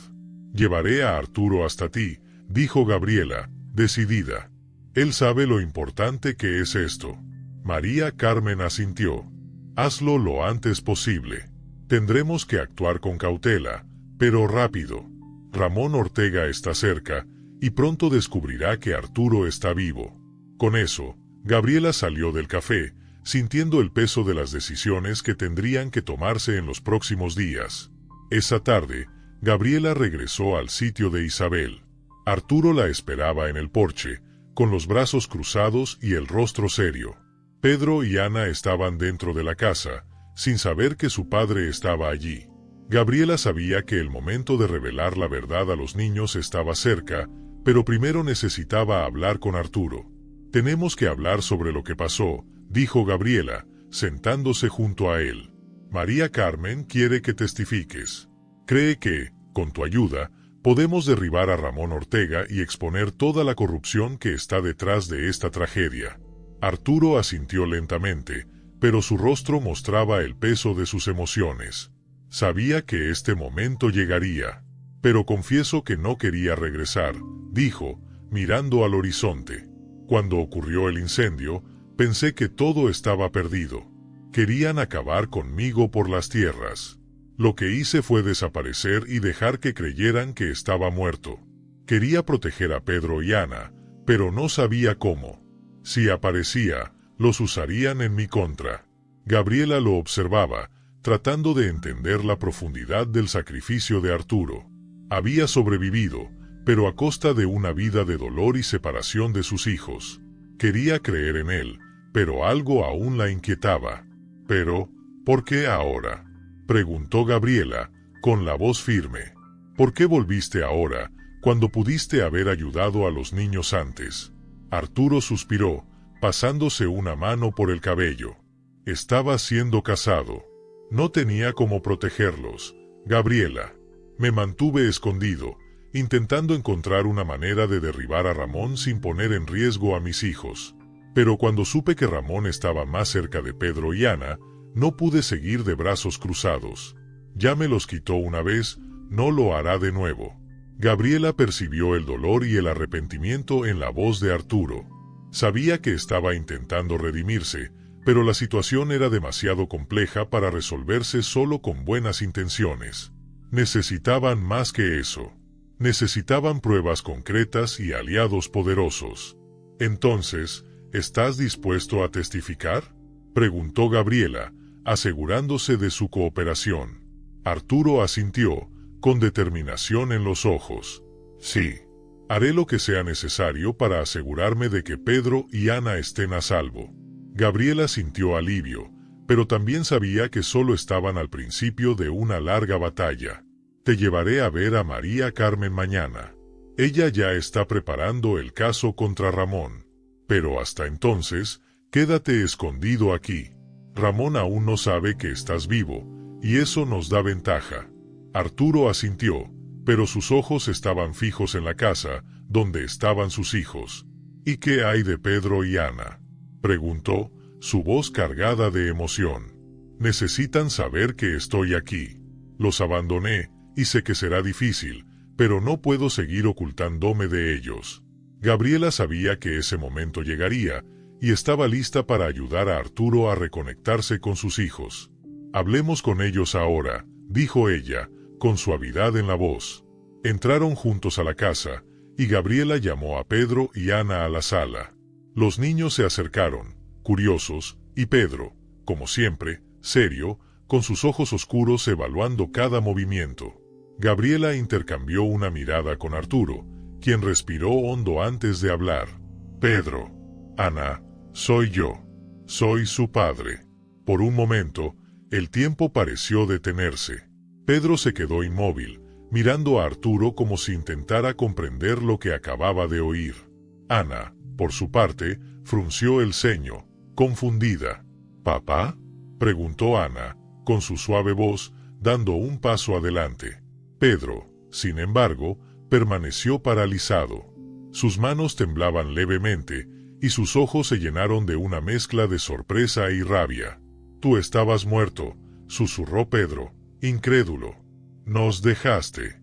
Llevaré a Arturo hasta ti, dijo Gabriela, decidida. Él sabe lo importante que es esto. María Carmen asintió. Hazlo lo antes posible. Tendremos que actuar con cautela, pero rápido. Ramón Ortega está cerca, y pronto descubrirá que Arturo está vivo. Con eso, Gabriela salió del café, sintiendo el peso de las decisiones que tendrían que tomarse en los próximos días. Esa tarde, Gabriela regresó al sitio de Isabel. Arturo la esperaba en el porche, con los brazos cruzados y el rostro serio. Pedro y Ana estaban dentro de la casa, sin saber que su padre estaba allí. Gabriela sabía que el momento de revelar la verdad a los niños estaba cerca, pero primero necesitaba hablar con Arturo. Tenemos que hablar sobre lo que pasó, dijo Gabriela, sentándose junto a él. María Carmen quiere que testifiques. Cree que, con tu ayuda, podemos derribar a Ramón Ortega y exponer toda la corrupción que está detrás de esta tragedia. Arturo asintió lentamente, pero su rostro mostraba el peso de sus emociones. Sabía que este momento llegaría. Pero confieso que no quería regresar, dijo, mirando al horizonte. Cuando ocurrió el incendio, pensé que todo estaba perdido. Querían acabar conmigo por las tierras. Lo que hice fue desaparecer y dejar que creyeran que estaba muerto. Quería proteger a Pedro y Ana, pero no sabía cómo. Si aparecía, los usarían en mi contra. Gabriela lo observaba, tratando de entender la profundidad del sacrificio de Arturo. Había sobrevivido, pero a costa de una vida de dolor y separación de sus hijos. Quería creer en él, pero algo aún la inquietaba. «Pero, ¿por qué ahora?», preguntó Gabriela, con la voz firme. «¿Por qué volviste ahora, cuando pudiste haber ayudado a los niños antes?». Arturo suspiró, pasándose una mano por el cabello. Estaba siendo casado. No tenía cómo protegerlos, Gabriela. Me mantuve escondido, intentando encontrar una manera de derribar a Ramón sin poner en riesgo a mis hijos. Pero cuando supe que Ramón estaba más cerca de Pedro y Ana, no pude seguir de brazos cruzados. Ya me los quitó una vez, no lo hará de nuevo. Gabriela percibió el dolor y el arrepentimiento en la voz de Arturo. Sabía que estaba intentando redimirse, pero la situación era demasiado compleja para resolverse solo con buenas intenciones. Necesitaban más que eso. Necesitaban pruebas concretas y aliados poderosos. «Entonces, ¿estás dispuesto a testificar?», preguntó Gabriela, asegurándose de su cooperación. Arturo asintió, con determinación en los ojos. «Sí. Haré lo que sea necesario para asegurarme de que Pedro y Ana estén a salvo». Gabriela sintió alivio, pero también sabía que solo estaban al principio de una larga batalla. «Te llevaré a ver a María Carmen mañana. Ella ya está preparando el caso contra Ramón. Pero hasta entonces, quédate escondido aquí. Ramón aún no sabe que estás vivo, y eso nos da ventaja». Arturo asintió, pero sus ojos estaban fijos en la casa, donde estaban sus hijos. «¿Y qué hay de Pedro y Ana?», preguntó, su voz cargada de emoción. «Necesitan saber que estoy aquí. Los abandoné, y sé que será difícil, pero no puedo seguir ocultándome de ellos». Gabriela sabía que ese momento llegaría, y estaba lista para ayudar a Arturo a reconectarse con sus hijos. «Hablemos con ellos ahora», dijo ella, con suavidad en la voz. Entraron juntos a la casa, y Gabriela llamó a Pedro y Ana a la sala. Los niños se acercaron, curiosos, y Pedro, como siempre, serio, con sus ojos oscuros evaluando cada movimiento. Gabriela intercambió una mirada con Arturo, quien respiró hondo antes de hablar. «Pedro, Ana, soy yo. Soy su padre». Por un momento, el tiempo pareció detenerse. Pedro se quedó inmóvil, mirando a Arturo como si intentara comprender lo que acababa de oír. Ana, por su parte, frunció el ceño, confundida. «¿Papá?», preguntó Ana, con su suave voz, dando un paso adelante. Pedro, sin embargo, permaneció paralizado. Sus manos temblaban levemente, y sus ojos se llenaron de una mezcla de sorpresa y rabia. «Tú estabas muerto», susurró Pedro, incrédulo. «Nos dejaste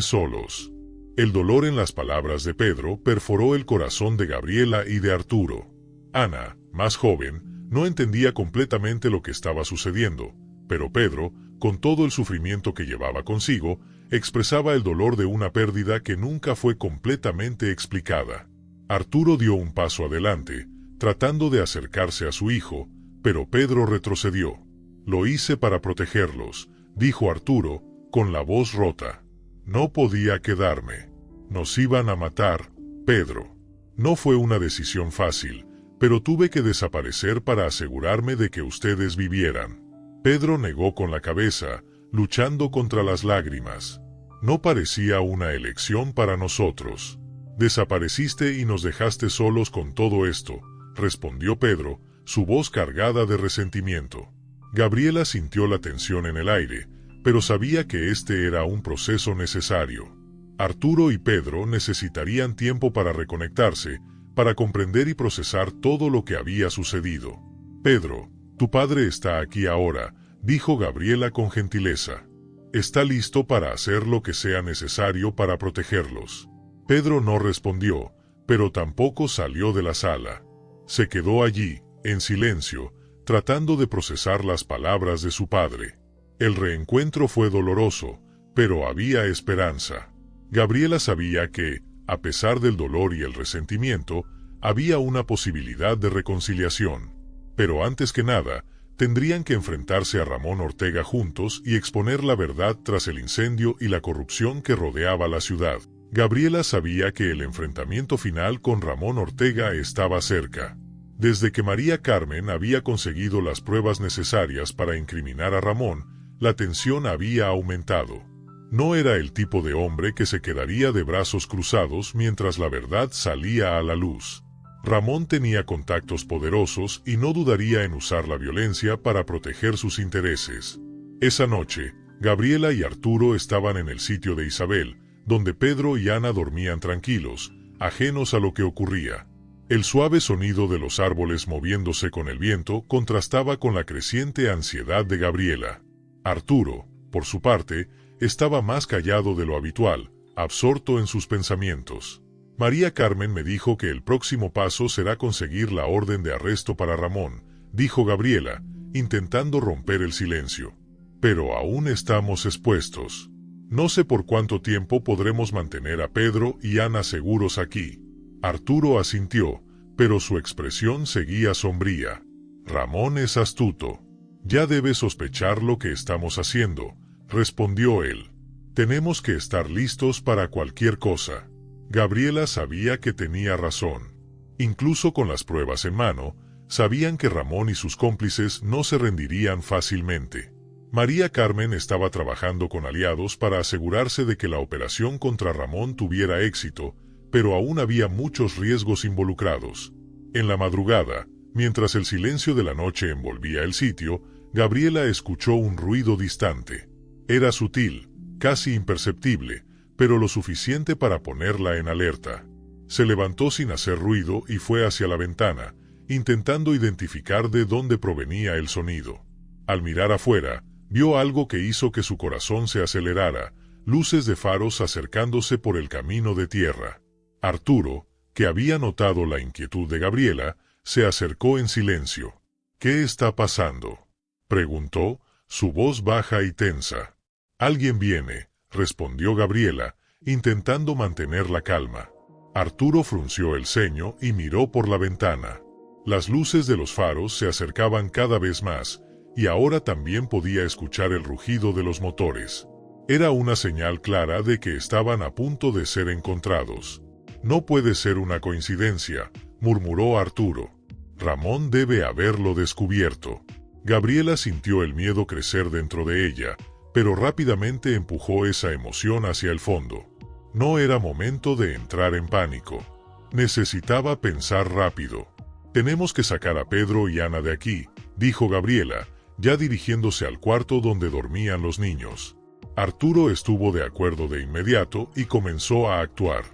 solos». El dolor en las palabras de Pedro perforó el corazón de Gabriela y de Arturo. Ana, más joven, no entendía completamente lo que estaba sucediendo, pero Pedro, con todo el sufrimiento que llevaba consigo, expresaba el dolor de una pérdida que nunca fue completamente explicada. Arturo dio un paso adelante, tratando de acercarse a su hijo, pero Pedro retrocedió. «Lo hice para protegerlos», dijo Arturo, con la voz rota. «No podía quedarme. Nos iban a matar, Pedro. No fue una decisión fácil, pero tuve que desaparecer para asegurarme de que ustedes vivieran». Pedro negó con la cabeza, luchando contra las lágrimas. «No parecía una elección para nosotros. Desapareciste y nos dejaste solos con todo esto», respondió Pedro, su voz cargada de resentimiento. Gabriela sintió la tensión en el aire, pero sabía que este era un proceso necesario. Arturo y Pedro necesitarían tiempo para reconectarse, para comprender y procesar todo lo que había sucedido. «Pedro, tu padre está aquí ahora», dijo Gabriela con gentileza. «Está listo para hacer lo que sea necesario para protegerlos». Pedro no respondió, pero tampoco salió de la sala. Se quedó allí, en silencio, tratando de procesar las palabras de su padre. El reencuentro fue doloroso, pero había esperanza. Gabriela sabía que, a pesar del dolor y el resentimiento, había una posibilidad de reconciliación. Pero antes que nada, Tendrían que enfrentarse a Ramón Ortega juntos y exponer la verdad tras el incendio y la corrupción que rodeaba la ciudad. Gabriela sabía que el enfrentamiento final con Ramón Ortega estaba cerca. Desde que María Carmen había conseguido las pruebas necesarias para incriminar a Ramón, la tensión había aumentado. No era el tipo de hombre que se quedaría de brazos cruzados mientras la verdad salía a la luz. Ramón tenía contactos poderosos y no dudaría en usar la violencia para proteger sus intereses. Esa noche, Gabriela y Arturo estaban en el sitio de Isabel, donde Pedro y Ana dormían tranquilos, ajenos a lo que ocurría. El suave sonido de los árboles moviéndose con el viento contrastaba con la creciente ansiedad de Gabriela. Arturo, por su parte, estaba más callado de lo habitual, absorto en sus pensamientos. María Carmen me dijo que el próximo paso será conseguir la orden de arresto para Ramón, dijo Gabriela, intentando romper el silencio. Pero aún estamos expuestos. No sé por cuánto tiempo podremos mantener a Pedro y Ana seguros aquí. Arturo asintió, pero su expresión seguía sombría. Ramón es astuto. Ya debe sospechar lo que estamos haciendo, respondió él. Tenemos que estar listos para cualquier cosa. Gabriela sabía que tenía razón. Incluso con las pruebas en mano, sabían que Ramón y sus cómplices no se rendirían fácilmente. María Carmen estaba trabajando con aliados para asegurarse de que la operación contra Ramón tuviera éxito, pero aún había muchos riesgos involucrados. En la madrugada, mientras el silencio de la noche envolvía el sitio, Gabriela escuchó un ruido distante. Era sutil, casi imperceptible, pero lo suficiente para ponerla en alerta. Se levantó sin hacer ruido y fue hacia la ventana, intentando identificar de dónde provenía el sonido. Al mirar afuera, vio algo que hizo que su corazón se acelerara, luces de faros acercándose por el camino de tierra. Arturo, que había notado la inquietud de Gabriela, se acercó en silencio. «¿Qué está pasando?», preguntó, su voz baja y tensa. «Alguien viene», respondió Gabriela, intentando mantener la calma. Arturo frunció el ceño y miró por la ventana. Las luces de los faros se acercaban cada vez más, y ahora también podía escuchar el rugido de los motores. Era una señal clara de que estaban a punto de ser encontrados. «No puede ser una coincidencia», murmuró Arturo. «Ramón debe haberlo descubierto». Gabriela sintió el miedo crecer dentro de ella, pero rápidamente empujó esa emoción hacia el fondo. No era momento de entrar en pánico. Necesitaba pensar rápido. «Tenemos que sacar a Pedro y Ana de aquí», dijo Gabriela, ya dirigiéndose al cuarto donde dormían los niños. Arturo estuvo de acuerdo de inmediato y comenzó a actuar.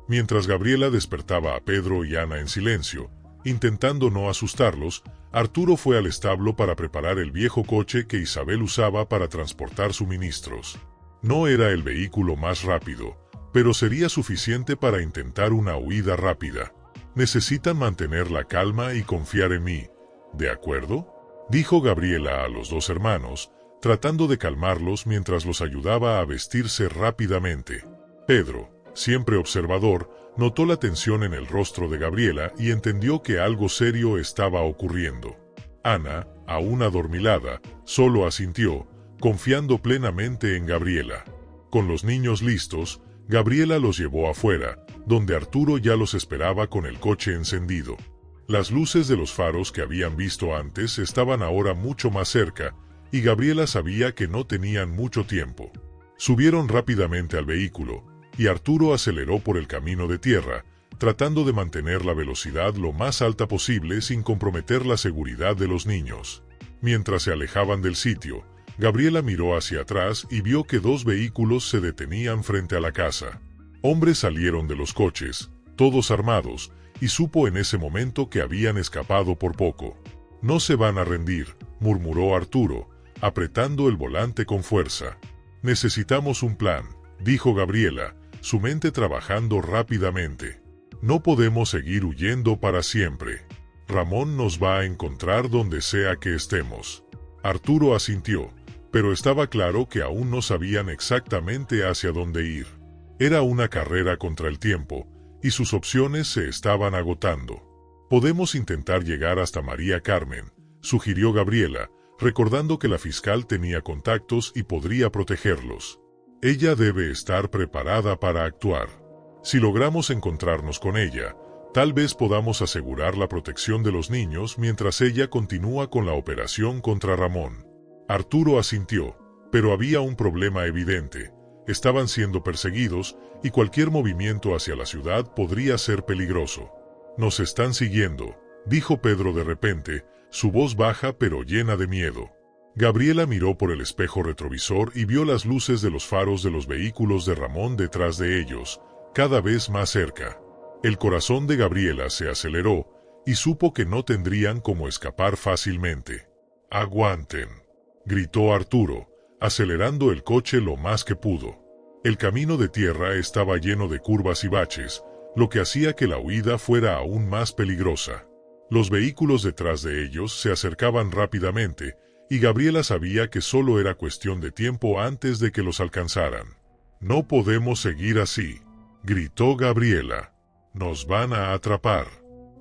Mientras Gabriela despertaba a Pedro y Ana en silencio, intentando no asustarlos, Arturo fue al establo para preparar el viejo coche que Isabel usaba para transportar suministros. No era el vehículo más rápido, pero sería suficiente para intentar una huida rápida. «Necesitan mantener la calma y confiar en mí, ¿de acuerdo?», dijo Gabriela a los dos hermanos, tratando de calmarlos mientras los ayudaba a vestirse rápidamente. Pedro, siempre observador, notó la tensión en el rostro de Gabriela y entendió que algo serio estaba ocurriendo. Ana, aún adormilada, solo asintió, confiando plenamente en Gabriela. Con los niños listos, Gabriela los llevó afuera, donde Arturo ya los esperaba con el coche encendido. Las luces de los faros que habían visto antes estaban ahora mucho más cerca, y Gabriela sabía que no tenían mucho tiempo. Subieron rápidamente al vehículo, y Arturo aceleró por el camino de tierra, tratando de mantener la velocidad lo más alta posible sin comprometer la seguridad de los niños. Mientras se alejaban del sitio, Gabriela miró hacia atrás y vio que dos vehículos se detenían frente a la casa. Hombres salieron de los coches, todos armados, y supo en ese momento que habían escapado por poco. «No se van a rendir», murmuró Arturo, apretando el volante con fuerza. «Necesitamos un plan», dijo Gabriela, su mente trabajando rápidamente. «No podemos seguir huyendo para siempre. Ramón nos va a encontrar donde sea que estemos». Arturo asintió, pero estaba claro que aún no sabían exactamente hacia dónde ir. Era una carrera contra el tiempo, y sus opciones se estaban agotando. «Podemos intentar llegar hasta María Carmen», sugirió Gabriela, recordando que la fiscal tenía contactos y podría protegerlos. Ella debe estar preparada para actuar. Si logramos encontrarnos con ella, tal vez podamos asegurar la protección de los niños mientras ella continúa con la operación contra Ramón. Arturo asintió, pero había un problema evidente. Estaban siendo perseguidos y cualquier movimiento hacia la ciudad podría ser peligroso. Nos están siguiendo, dijo Pedro de repente, su voz baja pero llena de miedo. Gabriela miró por el espejo retrovisor y vio las luces de los faros de los vehículos de Ramón detrás de ellos, cada vez más cerca. El corazón de Gabriela se aceleró y supo que no tendrían cómo escapar fácilmente. «¡Aguanten!», gritó Arturo, acelerando el coche lo más que pudo. El camino de tierra estaba lleno de curvas y baches, lo que hacía que la huida fuera aún más peligrosa. Los vehículos detrás de ellos se acercaban rápidamente, y Gabriela sabía que solo era cuestión de tiempo antes de que los alcanzaran. «No podemos seguir así», gritó Gabriela. «Nos van a atrapar».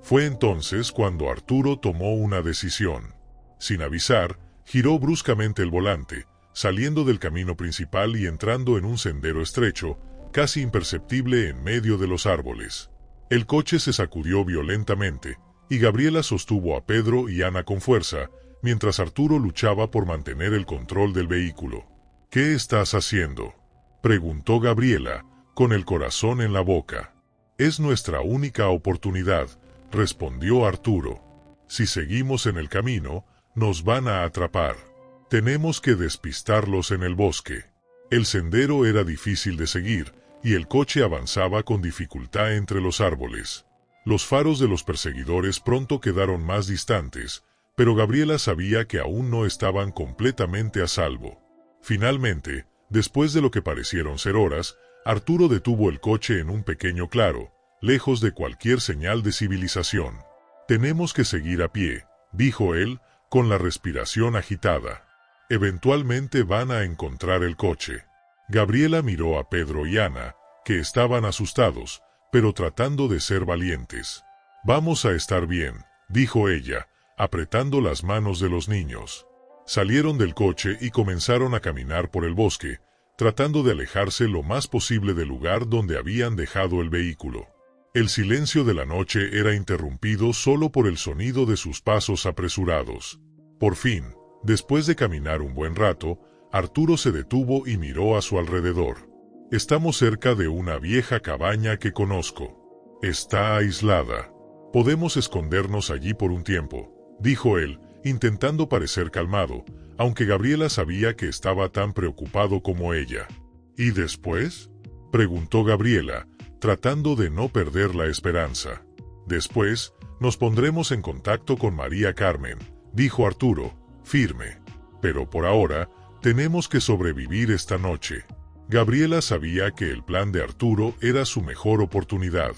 Fue entonces cuando Arturo tomó una decisión. Sin avisar, giró bruscamente el volante, saliendo del camino principal y entrando en un sendero estrecho, casi imperceptible en medio de los árboles. El coche se sacudió violentamente, y Gabriela sostuvo a Pedro y Ana con fuerza, mientras Arturo luchaba por mantener el control del vehículo. «¿Qué estás haciendo?», preguntó Gabriela, con el corazón en la boca. «Es nuestra única oportunidad», respondió Arturo. «Si seguimos en el camino, nos van a atrapar. Tenemos que despistarlos en el bosque». El sendero era difícil de seguir, y el coche avanzaba con dificultad entre los árboles. Los faros de los perseguidores pronto quedaron más distantes, pero Gabriela sabía que aún no estaban completamente a salvo. Finalmente, después de lo que parecieron ser horas, Arturo detuvo el coche en un pequeño claro, lejos de cualquier señal de civilización. «Tenemos que seguir a pie», dijo él, con la respiración agitada. «Eventualmente van a encontrar el coche». Gabriela miró a Pedro y Ana, que estaban asustados, pero tratando de ser valientes. «Vamos a estar bien», dijo ella, apretando las manos de los niños. Salieron del coche y comenzaron a caminar por el bosque, tratando de alejarse lo más posible del lugar donde habían dejado el vehículo. El silencio de la noche era interrumpido solo por el sonido de sus pasos apresurados. Por fin, después de caminar un buen rato, Arturo se detuvo y miró a su alrededor. «Estamos cerca de una vieja cabaña que conozco. Está aislada. Podemos escondernos allí por un tiempo», dijo él, intentando parecer calmado, aunque Gabriela sabía que estaba tan preocupado como ella. «¿Y después?», preguntó Gabriela, tratando de no perder la esperanza. «Después, nos pondremos en contacto con María Carmen», dijo Arturo, firme. «Pero por ahora, tenemos que sobrevivir esta noche». Gabriela sabía que el plan de Arturo era su mejor oportunidad.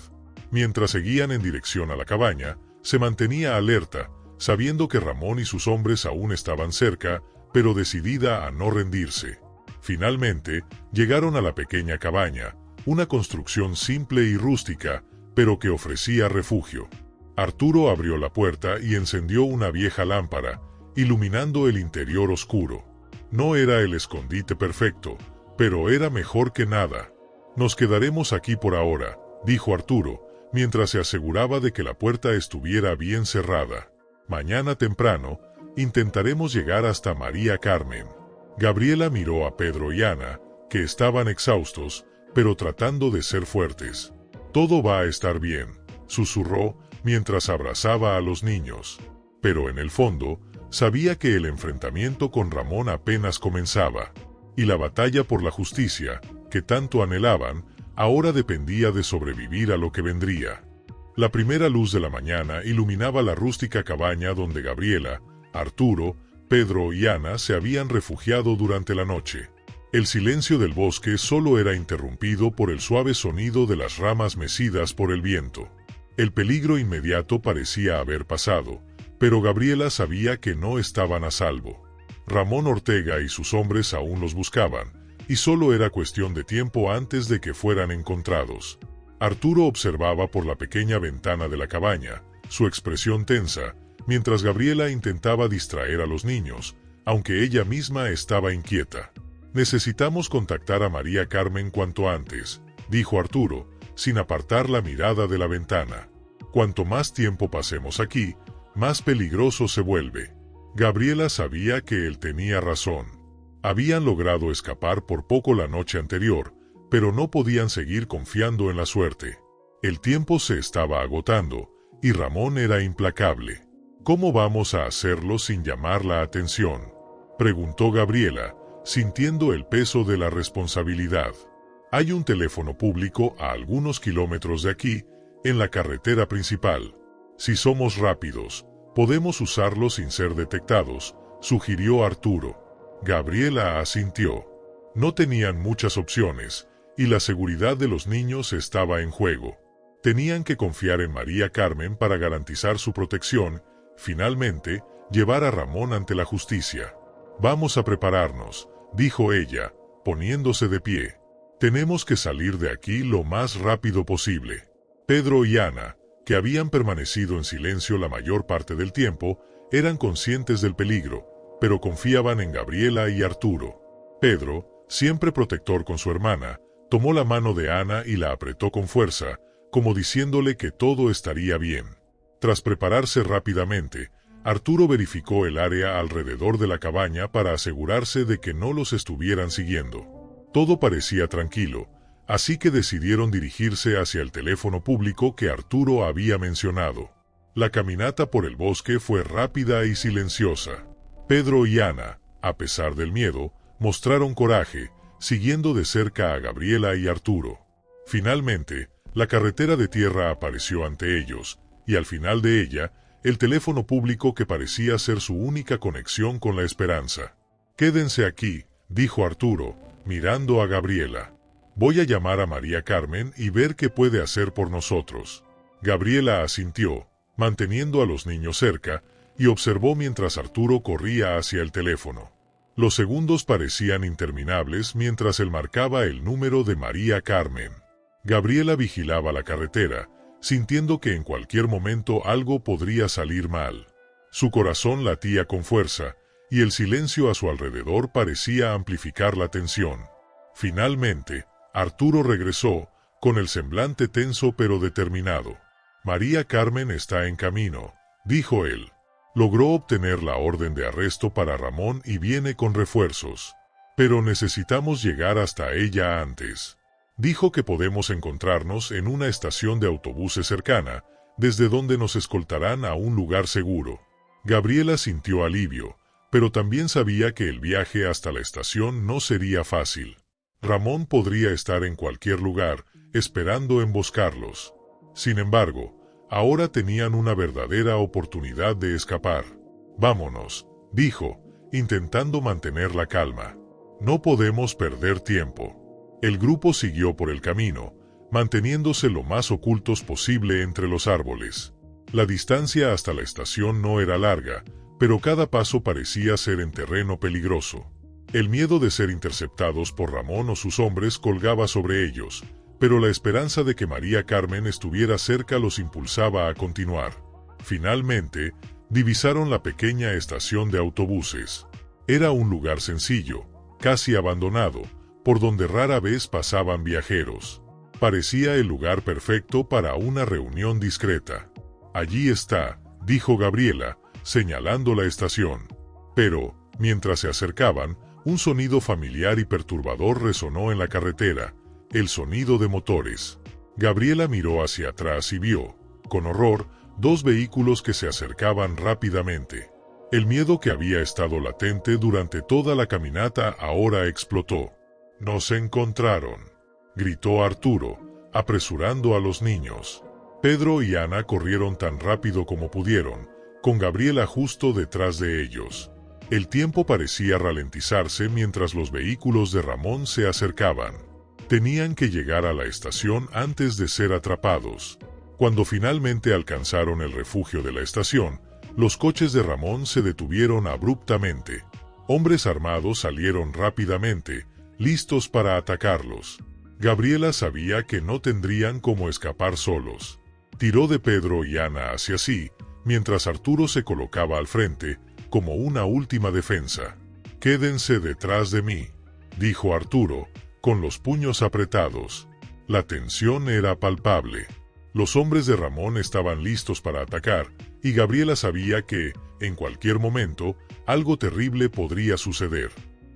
Mientras seguían en dirección a la cabaña, se mantenía alerta, sabiendo que Ramón y sus hombres aún estaban cerca, pero decidida a no rendirse. Finalmente, llegaron a la pequeña cabaña, una construcción simple y rústica, pero que ofrecía refugio. Arturo abrió la puerta y encendió una vieja lámpara, iluminando el interior oscuro. No era el escondite perfecto, pero era mejor que nada. «Nos quedaremos aquí por ahora», dijo Arturo, mientras se aseguraba de que la puerta estuviera bien cerrada. «Mañana temprano, intentaremos llegar hasta María Carmen». Gabriela miró a Pedro y Ana, que estaban exhaustos, pero tratando de ser fuertes. «Todo va a estar bien», susurró, mientras abrazaba a los niños. Pero en el fondo, sabía que el enfrentamiento con Ramón apenas comenzaba, y la batalla por la justicia, que tanto anhelaban, ahora dependía de sobrevivir a lo que vendría. La primera luz de la mañana iluminaba la rústica cabaña donde Gabriela, Arturo, Pedro y Ana se habían refugiado durante la noche. El silencio del bosque solo era interrumpido por el suave sonido de las ramas mecidas por el viento. El peligro inmediato parecía haber pasado, pero Gabriela sabía que no estaban a salvo. Ramón Ortega y sus hombres aún los buscaban, y solo era cuestión de tiempo antes de que fueran encontrados. Arturo observaba por la pequeña ventana de la cabaña, su expresión tensa, mientras Gabriela intentaba distraer a los niños, aunque ella misma estaba inquieta. «Necesitamos contactar a María Carmen cuanto antes», dijo Arturo, sin apartar la mirada de la ventana. «Cuanto más tiempo pasemos aquí, más peligroso se vuelve». Gabriela sabía que él tenía razón. Habían logrado escapar por poco la noche anterior, pero no podían seguir confiando en la suerte. El tiempo se estaba agotando, y Ramón era implacable. «¿Cómo vamos a hacerlo sin llamar la atención?», preguntó Gabriela, sintiendo el peso de la responsabilidad. «Hay un teléfono público a algunos kilómetros de aquí, en la carretera principal. Si somos rápidos, podemos usarlo sin ser detectados», sugirió Arturo. Gabriela asintió. No tenían muchas opciones, y la seguridad de los niños estaba en juego. Tenían que confiar en María Carmen para garantizar su protección, finalmente, llevar a Ramón ante la justicia. «Vamos a prepararnos», dijo ella, poniéndose de pie. «Tenemos que salir de aquí lo más rápido posible». Pedro y Ana, que habían permanecido en silencio la mayor parte del tiempo, eran conscientes del peligro, pero confiaban en Gabriela y Arturo. Pedro, siempre protector con su hermana, tomó la mano de Ana y la apretó con fuerza, como diciéndole que todo estaría bien. Tras prepararse rápidamente, Arturo verificó el área alrededor de la cabaña para asegurarse de que no los estuvieran siguiendo. Todo parecía tranquilo, así que decidieron dirigirse hacia el teléfono público que Arturo había mencionado. La caminata por el bosque fue rápida y silenciosa. Pedro y Ana, a pesar del miedo, mostraron coraje, siguiendo de cerca a Gabriela y Arturo. Finalmente, la carretera de tierra apareció ante ellos, y al final de ella, el teléfono público que parecía ser su única conexión con la esperanza. «Quédense aquí», dijo Arturo, mirando a Gabriela. «Voy a llamar a María Carmen y ver qué puede hacer por nosotros». Gabriela asintió, manteniendo a los niños cerca, y observó mientras Arturo corría hacia el teléfono. Los segundos parecían interminables mientras él marcaba el número de María Carmen. Gabriela vigilaba la carretera, sintiendo que en cualquier momento algo podría salir mal. Su corazón latía con fuerza, y el silencio a su alrededor parecía amplificar la tensión. Finalmente, Arturo regresó, con el semblante tenso pero determinado. «María Carmen está en camino», dijo él. «Logró obtener la orden de arresto para Ramón y viene con refuerzos. Pero necesitamos llegar hasta ella antes. Dijo que podemos encontrarnos en una estación de autobuses cercana, desde donde nos escoltarán a un lugar seguro». Gabriela sintió alivio, pero también sabía que el viaje hasta la estación no sería fácil. Ramón podría estar en cualquier lugar, esperando emboscarlos. Sin embargo, ahora tenían una verdadera oportunidad de escapar. «Vámonos», dijo, intentando mantener la calma. «No podemos perder tiempo». El grupo siguió por el camino, manteniéndose lo más ocultos posible entre los árboles. La distancia hasta la estación no era larga, pero cada paso parecía ser en terreno peligroso. El miedo de ser interceptados por Ramón o sus hombres colgaba sobre ellos, pero la esperanza de que María Carmen estuviera cerca los impulsaba a continuar. Finalmente, divisaron la pequeña estación de autobuses. Era un lugar sencillo, casi abandonado, por donde rara vez pasaban viajeros. Parecía el lugar perfecto para una reunión discreta. «Allí está», dijo Gabriela, señalando la estación. Pero, mientras se acercaban, un sonido familiar y perturbador resonó en la carretera, el sonido de motores. Gabriela miró hacia atrás y vio, con horror, dos vehículos que se acercaban rápidamente. El miedo que había estado latente durante toda la caminata ahora explotó. «Nos encontraron», gritó Arturo, apresurando a los niños. Pedro y Ana corrieron tan rápido como pudieron, con Gabriela justo detrás de ellos. El tiempo parecía ralentizarse mientras los vehículos de Ramón se acercaban. Tenían que llegar a la estación antes de ser atrapados. Cuando finalmente alcanzaron el refugio de la estación, los coches de Ramón se detuvieron abruptamente. Hombres armados salieron rápidamente, listos para atacarlos. Gabriela sabía que no tendrían cómo escapar solos. Tiró de Pedro y Ana hacia sí, mientras Arturo se colocaba al frente, como una última defensa. «Quédense detrás de mí», dijo Arturo, con los puños apretados. La tensión era palpable. Los hombres de Ramón estaban listos para atacar, y Gabriela sabía que, en cualquier momento, algo terrible podría suceder.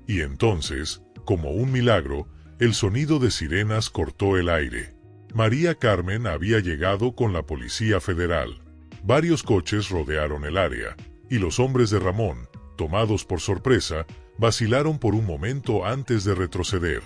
Y entonces, como un milagro, el sonido de sirenas cortó el aire. María Carmen había llegado con la Policía Federal. Varios coches rodearon el área, y los hombres de Ramón, tomados por sorpresa, vacilaron por un momento antes de retroceder.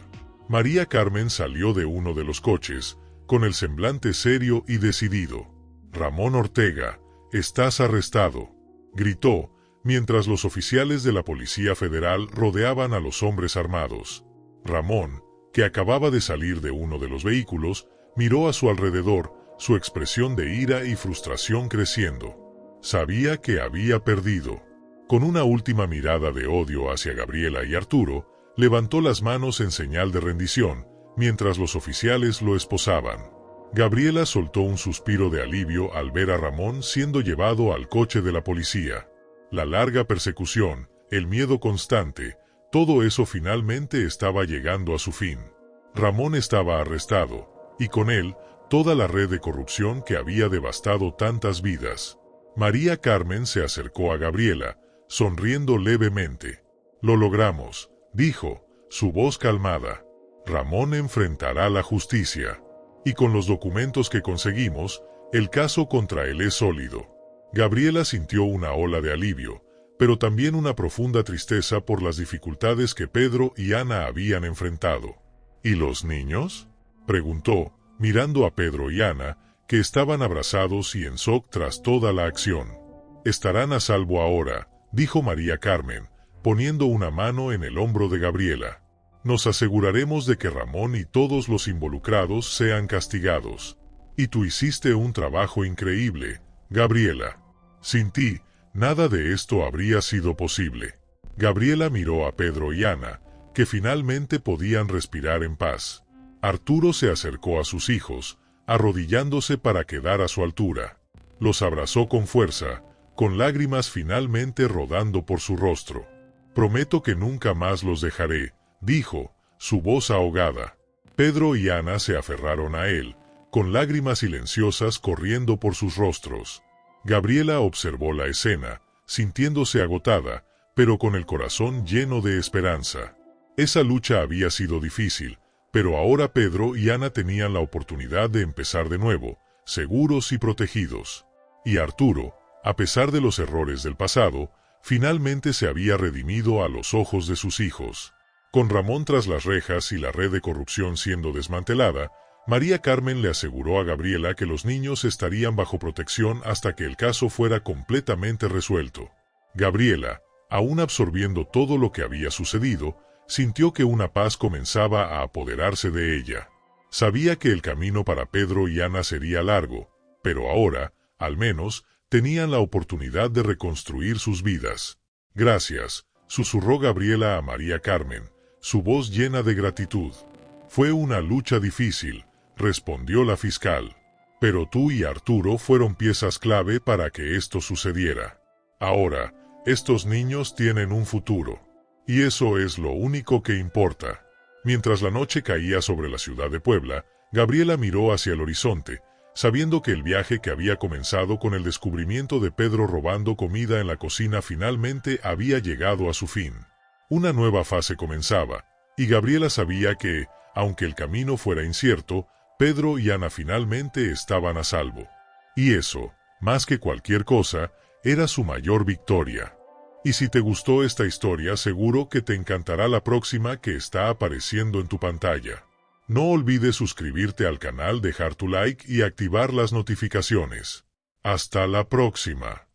María Carmen salió de uno de los coches, con el semblante serio y decidido. «Ramón Ortega, estás arrestado», gritó, mientras los oficiales de la Policía Federal rodeaban a los hombres armados. Ramón, que acababa de salir de uno de los vehículos, miró a su alrededor, su expresión de ira y frustración creciendo. Sabía que había perdido. Con una última mirada de odio hacia Gabriela y Arturo, levantó las manos en señal de rendición, mientras los oficiales lo esposaban. Gabriela soltó un suspiro de alivio al ver a Ramón siendo llevado al coche de la policía. La larga persecución, el miedo constante, todo eso finalmente estaba llegando a su fin. Ramón estaba arrestado, y con él, toda la red de corrupción que había devastado tantas vidas. María Carmen se acercó a Gabriela, sonriendo levemente. «Lo logramos», dijo, su voz calmada. «Ramón enfrentará la justicia. Y con los documentos que conseguimos, el caso contra él es sólido». Gabriela sintió una ola de alivio, pero también una profunda tristeza por las dificultades que Pedro y Ana habían enfrentado. «¿Y los niños?», preguntó, mirando a Pedro y Ana, que estaban abrazados y en shock tras toda la acción. «Estarán a salvo ahora», dijo María Carmen, poniendo una mano en el hombro de Gabriela. «Nos aseguraremos de que Ramón y todos los involucrados sean castigados. Y tú hiciste un trabajo increíble, Gabriela. Sin ti, nada de esto habría sido posible». Gabriela miró a Pedro y Ana, que finalmente podían respirar en paz. Arturo se acercó a sus hijos, arrodillándose para quedar a su altura. Los abrazó con fuerza, con lágrimas finalmente rodando por su rostro. «Prometo que nunca más los dejaré», dijo, su voz ahogada. Pedro y Ana se aferraron a él, con lágrimas silenciosas corriendo por sus rostros. Gabriela observó la escena, sintiéndose agotada, pero con el corazón lleno de esperanza. Esa lucha había sido difícil, pero ahora Pedro y Ana tenían la oportunidad de empezar de nuevo, seguros y protegidos. Y Arturo, a pesar de los errores del pasado, finalmente se había redimido a los ojos de sus hijos. Con Ramón tras las rejas y la red de corrupción siendo desmantelada, María Carmen le aseguró a Gabriela que los niños estarían bajo protección hasta que el caso fuera completamente resuelto. Gabriela, aún absorbiendo todo lo que había sucedido, sintió que una paz comenzaba a apoderarse de ella. Sabía que el camino para Pedro y Ana sería largo, pero ahora, al menos, tenían la oportunidad de reconstruir sus vidas. «Gracias», susurró Gabriela a María Carmen, su voz llena de gratitud. «Fue una lucha difícil», respondió la fiscal. «Pero tú y Arturo fueron piezas clave para que esto sucediera. Ahora, estos niños tienen un futuro. Y eso es lo único que importa». Mientras la noche caía sobre la ciudad de Puebla, Gabriela miró hacia el horizonte, sabiendo que el viaje que había comenzado con el descubrimiento de Pedro robando comida en la cocina finalmente había llegado a su fin. Una nueva fase comenzaba, y Gabriela sabía que, aunque el camino fuera incierto, Pedro y Ana finalmente estaban a salvo. Y eso, más que cualquier cosa, era su mayor victoria. Y si te gustó esta historia, seguro que te encantará la próxima que está apareciendo en tu pantalla. No olvides suscribirte al canal, dejar tu like y activar las notificaciones. ¡Hasta la próxima!